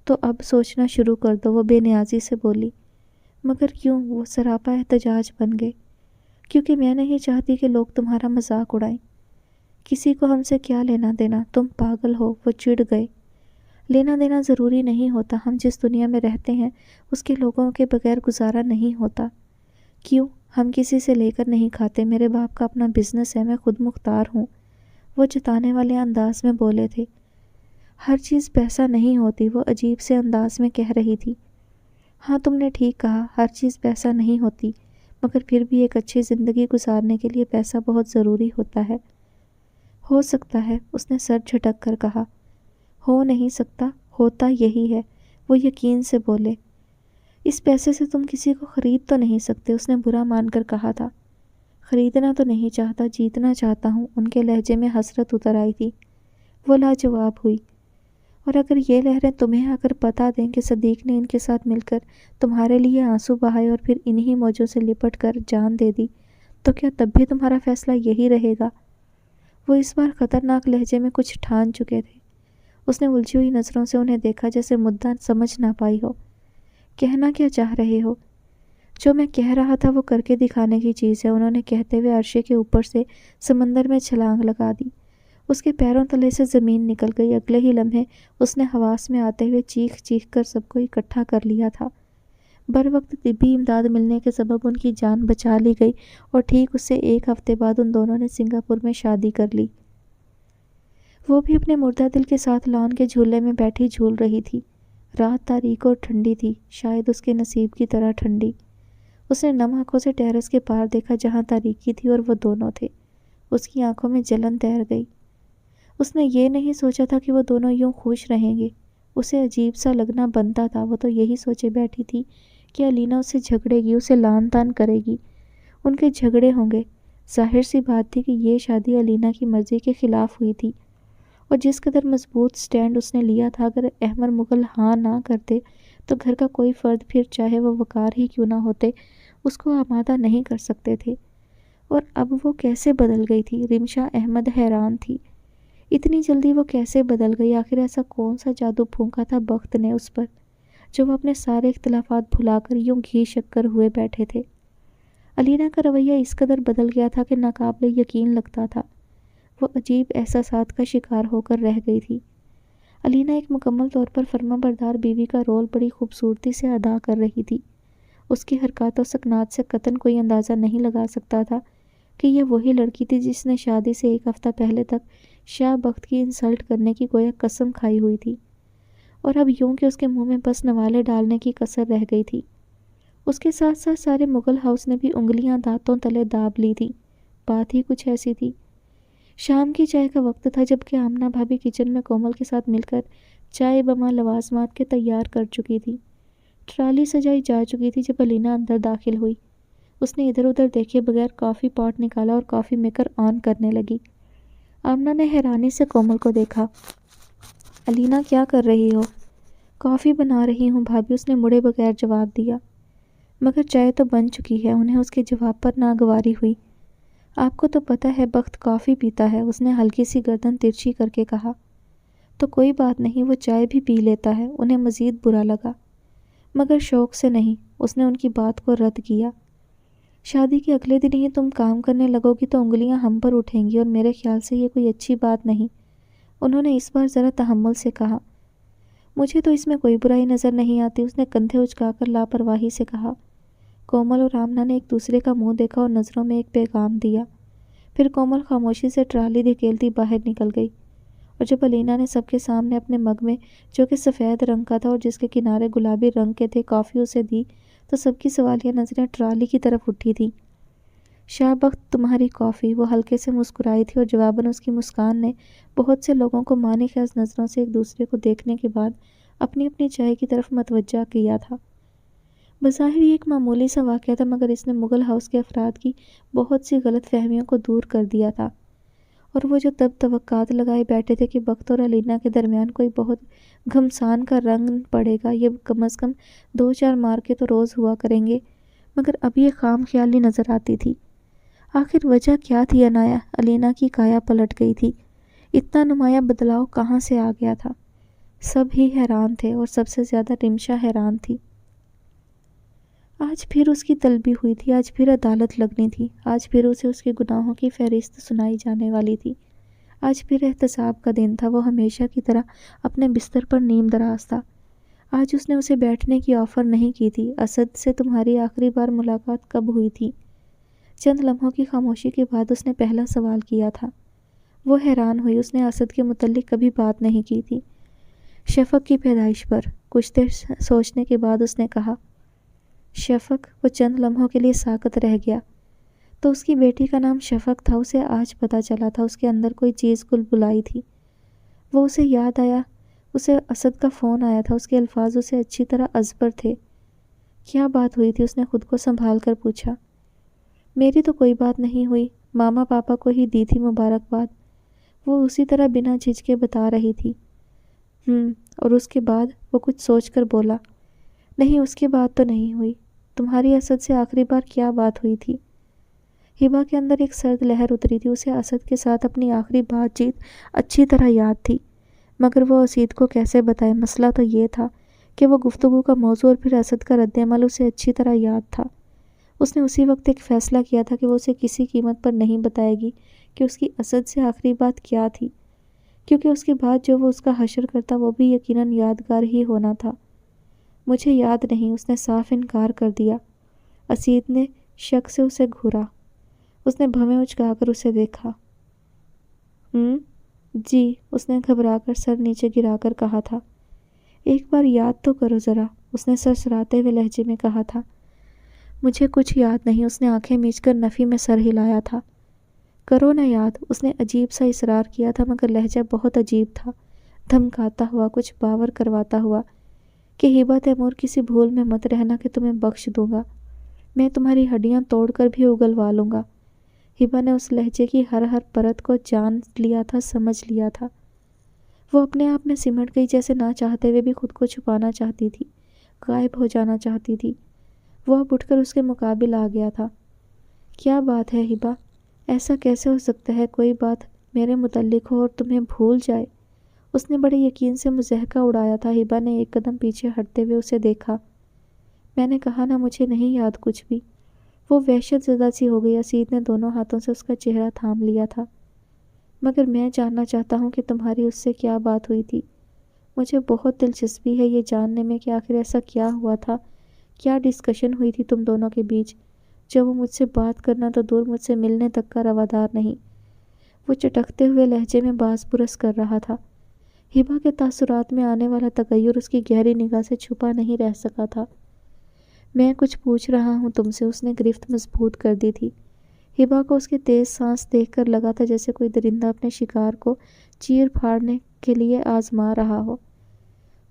تو اب سوچنا شروع کر دو، وہ بے نیازی سے بولی۔ مگر کیوں؟ وہ سراپا احتجاج بن گئے۔ کیونکہ میں نہیں چاہتی کہ لوگ تمہارا مذاق اڑائیں۔ کسی کو ہم سے کیا لینا دینا؟ تم پاگل ہو، وہ چڑ گئے۔ لینا دینا ضروری نہیں ہوتا، ہم جس دنیا میں رہتے ہیں اس کے لوگوں کے بغیر گزارا نہیں ہوتا۔ کیوں؟ ہم کسی سے لے کر نہیں کھاتے، میرے باپ کا اپنا بزنس ہے، میں خود مختار ہوں، وہ جتانے والے انداز میں بولے تھے۔ ہر چیز پیسہ نہیں ہوتی، وہ عجیب سے انداز میں کہہ رہی تھی۔ ہاں تم نے ٹھیک کہا، ہر چیز پیسہ نہیں ہوتی، مگر پھر بھی ایک اچھی زندگی گزارنے کے لیے پیسہ بہت ضروری ہوتا ہے۔ ہو سکتا ہے، اس نے سر جھٹک کر کہا۔ ہو نہیں سکتا، ہوتا یہی ہے، وہ یقین سے بولے۔ اس پیسے سے تم کسی کو خرید تو نہیں سکتے، اس نے برا مان کر کہا تھا۔ خریدنا تو نہیں چاہتا، جیتنا چاہتا ہوں، ان کے لہجے میں حسرت اتر آئی تھی۔ وہ لاجواب ہوئی۔ اور اگر یہ لہریں تمہیں اگر بتا دیں کہ صدیق نے ان کے ساتھ مل کر تمہارے لیے آنسو بہائے اور پھر انہی موجوں سے لپٹ کر جان دے دی، تو کیا تب بھی تمہارا فیصلہ یہی رہے گا؟ وہ اس بار خطرناک لہجے میں کچھ ٹھان چکے تھے۔ اس نے الجھی ہوئی نظروں سے انہیں دیکھا جیسے مدعا سمجھ نہ پائی ہو۔ کہنا کیا چاہ رہے ہو؟ جو میں کہہ رہا تھا وہ کر کے دکھانے کی چیز ہے، انہوں نے کہتے ہوئے عرشے کے اوپر سے سمندر میں چھلانگ لگا دی۔ اس کے پیروں تلے سے زمین نکل گئی۔ اگلے ہی لمحے اس نے حواس میں آتے ہوئے چیخ چیخ کر سب کو اکٹھا کر لیا تھا۔ بروقت طبی امداد ملنے کے سبب ان کی جان بچا لی گئی اور ٹھیک اس سے ایک ہفتے بعد ان دونوں نے سنگاپور میں شادی کر لی۔ وہ بھی اپنے مردہ دل کے ساتھ لان کے جھولے میں بیٹھی جھول رہی تھی۔ رات تاریک اور ٹھنڈی تھی، شاید اس کے نصیب کی طرح ٹھنڈی۔ اس نے نم آنکھوں سے ٹیرس کے پار دیکھا جہاں تاریکی تھی اور وہ دونوں تھے۔ اس کی آنکھوں میں جلن تیر گئی۔ اس نے یہ نہیں سوچا تھا کہ وہ دونوں یوں خوش رہیں گے۔ اسے عجیب سا لگنا بنتا تھا، وہ تو یہی سوچے بیٹھی تھی کہ علینا اسے جھگڑے گی، اسے لان تان کرے گی، ان کے جھگڑے ہوں گے۔ ظاہر سی بات تھی کہ یہ شادی علینا کی مرضی کے خلاف ہوئی تھی، اور جس قدر مضبوط سٹینڈ اس نے لیا تھا، اگر احمد مغل ہاں نہ کرتے تو گھر کا کوئی فرد، پھر چاہے وہ وقار ہی کیوں نہ ہوتے، اس کو آمادہ نہیں کر سکتے تھے۔ اور اب وہ کیسے بدل گئی تھی؟ رمشا احمد حیران تھی۔ اتنی جلدی وہ کیسے بدل گئی؟ آخر ایسا کون سا جادو پھونکا تھا بخت نے اس پر، جو وہ اپنے سارے اختلافات بھلا کر یوں گھی شکر ہوئے بیٹھے تھے۔ علینا کا رویہ اس قدر بدل گیا تھا کہ ناقابل یقین لگتا تھا۔ وہ عجیب احساسات کا شکار ہو کر رہ گئی تھی۔ علینا ایک مکمل طور پر فرما بردار بیوی کا رول بڑی خوبصورتی سے ادا کر رہی تھی۔ اس کی حرکات و سکنات سے قطعاً کوئی اندازہ نہیں لگا سکتا تھا کہ یہ وہی لڑکی تھی جس نے شادی سے ایک ہفتہ پہلے تک شاہ بخت کی انسلٹ کرنے کی گویا قسم کھائی ہوئی تھی، اور اب یوں کہ اس کے منہ میں بس نوالے ڈالنے کی کسر رہ گئی تھی۔ اس کے ساتھ ساتھ سارے مغل ہاؤس نے بھی انگلیاں دانتوں تلے داب لی تھی۔ بات ہی کچھ ایسی تھی۔ شام کی چائے کا وقت تھا، جبکہ آمنہ بھابھی کچن میں کومل کے ساتھ مل کر چائے بما لوازمات کے تیار کر چکی تھی۔ ٹرالی سجائی جا چکی تھی جب علینا اندر داخل ہوئی۔ اس نے ادھر ادھر دیکھے بغیر کافی پاٹ نکالا اور کافی میکر آن کرنے لگی۔ آمنہ نے حیرانی سے کومل کو دیکھا۔ علینا کیا کر رہی ہو؟ کافی بنا رہی ہوں بھابھی، اس نے مڑے بغیر جواب دیا۔ مگر چائے تو بن چکی ہے۔ انہیں اس کے جواب پر ناگواری ہوئی۔ آپ کو تو پتہ ہے بخت کافی پیتا ہے، اس نے ہلکی سی گردن ترچھی کر کے کہا۔ تو کوئی بات نہیں، وہ چائے بھی پی لیتا ہے۔ انہیں مزید برا لگا، مگر شوق سے نہیں۔ اس نے ان کی بات کو رد کیا۔ شادی کے اگلے دن ہی تم کام کرنے لگو گی تو انگلیاں ہم پر اٹھیں گی، اور میرے خیال سے یہ کوئی اچھی بات نہیں۔ انہوں نے اس بار ذرا تحمل سے کہا۔ مجھے تو اس میں کوئی برائی نظر نہیں آتی، اس نے کندھے اچکا کر لاپرواہی سے کہا۔ کومل اور آمنہ نے ایک دوسرے کا منہ دیکھا اور نظروں میں ایک پیغام دیا۔ پھر کومل خاموشی سے ٹرالی دھکیلتی باہر نکل گئی اور جب علینا نے سب کے سامنے اپنے مگ میں جو کہ سفید رنگ کا تھا اور جس کے کنارے گلابی رنگ کے تھے کافی اسے دی تو سب کی سوالیہ نظریں ٹرالی کی طرف اٹھی تھیں۔ شاہ بخت تمہاری کافی، وہ ہلکے سے مسکرائی تھی اور جواباً اس کی مسکان نے بہت سے لوگوں کو معنی خیز نظروں سے ایک دوسرے کو دیکھنے کے بعد اپنی اپنی چائے کی طرف متوجہ کیا تھا۔ بظاہر یہ ایک معمولی سا واقعہ تھا مگر اس نے مغل ہاؤس کے افراد کی بہت سی غلط فہمیوں کو دور کر دیا تھا، اور وہ جو تب توقعات لگائے بیٹھے تھے کہ بخت اور علینا کے درمیان کوئی بہت گھمسان کا رنگ پڑے گا، یہ کم از کم 2-4 مارکے تو روز ہوا کریں گے، مگر اب یہ خام خیالی نظر آتی تھی۔ آخر وجہ کیا تھی عنایا؟ علینا کی کایا پلٹ گئی تھی۔ اتنا نمایاں بدلاؤ کہاں سے آ گیا تھا؟ سب ہی حیران تھے اور سب سے زیادہ رمشا حیران تھی۔ آج پھر اس کی طلبی ہوئی تھی، آج پھر عدالت لگنی تھی، آج پھر اسے اس کے گناہوں کی فہرست سنائی جانے والی تھی، آج پھر احتساب کا دن تھا۔ وہ ہمیشہ کی طرح اپنے بستر پر نیم دراز تھا۔ آج اس نے اسے بیٹھنے کی آفر نہیں کی تھی۔ اسد سے تمہاری آخری بار ملاقات کب ہوئی تھی؟ چند لمحوں کی خاموشی کے بعد اس نے پہلا سوال کیا تھا۔ وہ حیران ہوئی، اس نے اسد کے متعلق کبھی بات نہیں کی تھی۔ شفق کی پیدائش پر۔ کچھ دیر سوچنے کے بعد اس نے کہا، شفق؟ وہ چند لمحوں کے لیے ساکت رہ گیا۔ تو اس کی بیٹی کا نام شفق تھا، اسے آج پتہ چلا تھا، اس کے اندر کوئی چیز گلگلائی تھی۔ وہ اسے یاد آیا، اسے اسد کا فون آیا تھا، اس کے الفاظ اسے اچھی طرح ازبر تھے۔ کیا بات ہوئی تھی؟ اس نے خود کو سنبھال کر پوچھا۔ میری تو کوئی بات نہیں ہوئی، ماما پاپا کو ہی دی تھی مبارکباد، وہ اسی طرح بنا جھجکے بتا رہی تھی۔ اور اس کے بعد؟ وہ کچھ سوچ کر بولا، نہیں اس کے بعد تو نہیں ہوئی۔ تمہاری اسد سے آخری بار کیا بات ہوئی تھی؟ ہبا کے اندر ایک سرد لہر اتری تھی، اسے اسد کے ساتھ اپنی آخری بات چیت اچھی طرح یاد تھی، مگر وہ اسید کو کیسے بتائے؟ مسئلہ تو یہ تھا کہ وہ گفتگو کا موضوع اور پھر اسد کا رد عمل اسے اچھی طرح یاد تھا۔ اس نے اسی وقت ایک فیصلہ کیا تھا کہ وہ اسے کسی قیمت پر نہیں بتائے گی کہ اس کی اسد سے آخری بات کیا تھی، کیونکہ اس کے بعد جو وہ اس کا حشر کرتا وہ بھی یقیناً یادگار ہی ہونا تھا۔ مجھے یاد نہیں، اس نے صاف انکار کر دیا۔ اسید نے شک سے اسے گھورا، اس نے بھویں اچکا کر اسے دیکھا۔ جی، اس نے گھبرا کر سر نیچے گرا کر کہا تھا۔ ایک بار یاد تو کرو ذرا، اس نے سرسراتے ہوئے لہجے میں کہا تھا۔ مجھے کچھ یاد نہیں، اس نے آنکھیں میچ کر نفی میں سر ہلایا تھا۔ کرو نہ یاد، اس نے عجیب سا اصرار کیا تھا مگر لہجہ بہت عجیب تھا، دھمکاتا ہوا، کچھ باور کرواتا ہوا کہ ہبا تیمور کسی بھول میں مت رہنا کہ تمہیں بخش دوں گا، میں تمہاری ہڈیاں توڑ کر بھی اگلوا لوں گا۔ ہبا نے اس لہجے کی ہر پرت کو جان لیا تھا، سمجھ لیا تھا۔ وہ اپنے آپ میں سمٹ گئی، جیسے نہ چاہتے ہوئے بھی خود کو چھپانا چاہتی تھی، غائب ہو جانا چاہتی تھی۔ وہ اب اٹھ کر اس کے مقابل آ گیا تھا۔ کیا بات ہے ہبا؟ ایسا کیسے ہو سکتا ہے کوئی بات میرے متعلق ہو اور تمہیں بھول جائے؟ اس نے بڑے یقین سے مضحکہ اڑایا تھا۔ ہبا نے ایک قدم پیچھے ہٹتے ہوئے اسے دیکھا۔ میں نے کہا نا مجھے نہیں یاد کچھ بھی۔ وہ وحشت زدہ سی ہو گئی۔ اسید نے دونوں ہاتھوں سے اس کا چہرہ تھام لیا تھا۔ مگر میں جاننا چاہتا ہوں کہ تمہاری اس سے کیا بات ہوئی تھی۔ مجھے بہت دلچسپی ہے یہ جاننے میں کہ آخر ایسا کیا ہوا تھا، کیا ڈسکشن ہوئی تھی تم دونوں کے بیچ، جب وہ مجھ سے بات کرنا تو دور مجھ سے ملنے تک کا روادار نہیں۔ وہ چٹکتے ہوئے لہجے میں باز پرس کر رہا تھا۔ ہبا کے تاثرات میں آنے والا تغیر اس کی گہری نگاہ سے چھپا نہیں رہ سکا تھا۔ میں کچھ پوچھ رہا ہوں تم سے، اس نے گرفت مضبوط کر دی تھی۔ ہبا کو اس کے تیز سانس دیکھ کر لگا تھا جیسے کوئی درندہ اپنے شکار کو چیر پھاڑنے کے لیے آزما رہا ہو۔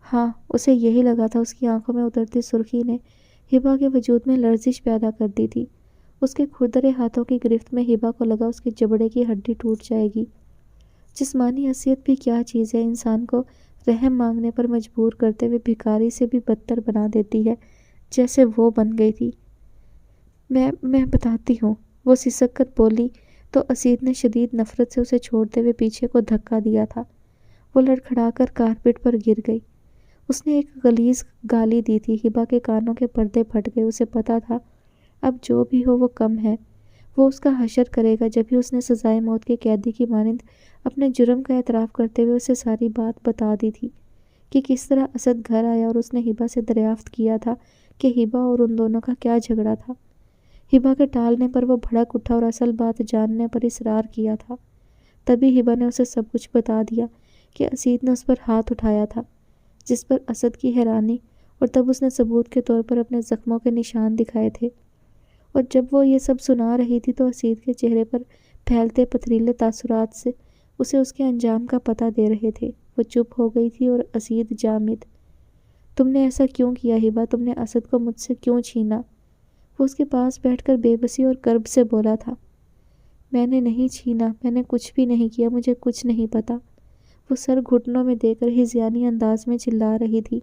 ہاں، اسے یہی لگا تھا۔ اس کی آنکھوں میں اترتی سرخی نے ہبا کے وجود میں لرزش پیدا کر دی تھی۔ اس کے کھردرے ہاتھوں کی گرفت میں ہبا کو لگا اس کے جبڑے کی ہڈی ٹوٹ جائے گی۔ جسمانی اذیت بھی کیا چیز ہے، انسان کو رحم مانگنے پر مجبور کرتے ہوئے بھکاری سے بھی بدتر بنا دیتی ہے، جیسے وہ بن گئی تھی۔ میں بتاتی ہوں، وہ سسک کر بولی تو اسید نے شدید نفرت سے اسے چھوڑتے ہوئے پیچھے کو دھکا دیا تھا۔ وہ لڑکھڑا کر کارپیٹ پر گر گئی۔ اس نے ایک غلیظ گالی دی تھی۔ ہبا کے کانوں کے پردے پھٹ گئے۔ اسے پتا تھا اب جو بھی ہو وہ کم ہے، وہ اس کا حشر کرے گا۔ جب ہی اس نے سزائے موت کے قیدی کی مانند اپنے جرم کا اعتراف کرتے ہوئے اسے ساری بات بتا دی تھی کہ کس طرح اسد گھر آیا اور اس نے ہبا سے دریافت کیا تھا کہ ہبا اور ان دونوں کا کیا جھگڑا تھا۔ ہبا کے ٹالنے پر وہ بھڑک اٹھا اور اصل بات جاننے پر اصرار کیا تھا۔ تبھی ہبا نے اسے سب کچھ بتا دیا کہ اسید نے اس پر ہاتھ اٹھایا تھا، جس پر اسد کی حیرانی اور تب اس نے ثبوت کے طور پر اپنے زخموں کے نشان دکھائے تھے۔ اور جب وہ یہ سب سنا رہی تھی تو اسید کے چہرے پر پھیلتے پتھریلے تاثرات سے اسے اس کے انجام کا پتہ دے رہے تھے۔ وہ چپ ہو گئی تھی اور اسید جامد، تم نے ایسا کیوں کیا ہبا؟ تم نے اسد کو مجھ سے کیوں چھینا؟ وہ اس کے پاس بیٹھ کر بے بسی اور کرب سے بولا تھا۔ میں نے نہیں چھینا، میں نے کچھ بھی نہیں کیا، مجھے کچھ نہیں پتا۔ وہ سر گھٹنوں میں دے کر ہذیانی انداز میں چلا رہی تھی۔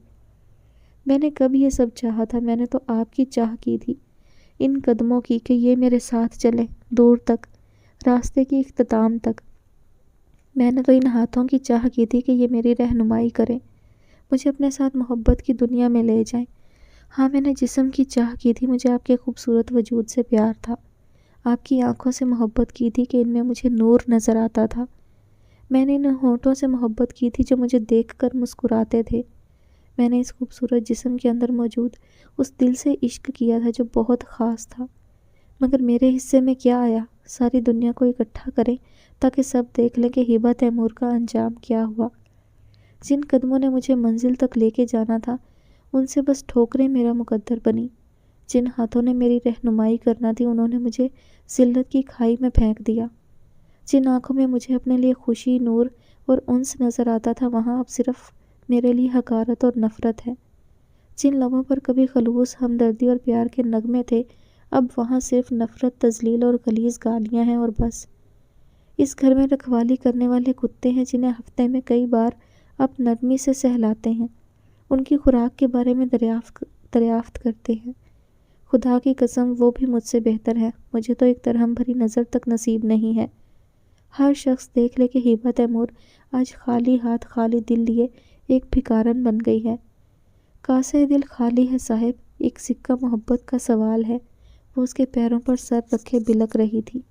میں نے کب یہ سب چاہا تھا؟ میں نے تو آپ کی چاہ کی تھی، ان قدموں کی کہ یہ میرے ساتھ چلیں، دور تک، راستے کی اختتام تک۔ میں نے تو ان ہاتھوں کی چاہ کی تھی کہ یہ میری رہنمائی کریں، مجھے اپنے ساتھ محبت کی دنیا میں لے جائیں۔ ہاں، میں نے جسم کی چاہ کی تھی، مجھے آپ کے خوبصورت وجود سے پیار تھا، آپ کی آنکھوں سے محبت کی تھی کہ ان میں مجھے نور نظر آتا تھا۔ میں نے ان ہونٹوں سے محبت کی تھی جو مجھے دیکھ کر مسکراتے تھے۔ میں نے اس خوبصورت جسم کے اندر موجود اس دل سے عشق کیا تھا جو بہت خاص تھا۔ مگر میرے حصے میں کیا آیا؟ ساری دنیا کو اکٹھا کریں تاکہ سب دیکھ لیں کہ ہبا تیمور کا انجام کیا ہوا۔ جن قدموں نے مجھے منزل تک لے کے جانا تھا ان سے بس ٹھوکریں میرا مقدر بنی۔ جن ہاتھوں نے میری رہنمائی کرنا تھی انہوں نے مجھے ذلت کی کھائی میں پھینک دیا۔ جن آنکھوں میں مجھے اپنے لیے خوشی، نور اور انس نظر آتا تھا وہاں اب صرف میرے لیے حقارت اور نفرت ہے۔ جن لبوں پر کبھی خلوص ہمدردی اور پیار کے نغمے تھے اب وہاں صرف نفرت، تذلیل اور غلیظ گالیاں ہیں اور بس۔ اس گھر میں رکھوالی کرنے والے کتے ہیں جنہیں ہفتے میں کئی بار اب نرمی سے سہلاتے ہیں، ان کی خوراک کے بارے میں دریافت کرتے ہیں۔ خدا کی قسم وہ بھی مجھ سے بہتر ہے، مجھے تو ایک درہم بھری نظر تک نصیب نہیں ہے۔ ہر شخص دیکھ لے کہ ہبا تیمور آج خالی ہاتھ خالی دل لیے ایک بھکارن بن گئی ہے۔ کاسہ دل خالی ہے صاحب، ایک سکہ محبت کا سوال ہے۔ وہ اس کے پیروں پر سر رکھے بلک رہی تھی۔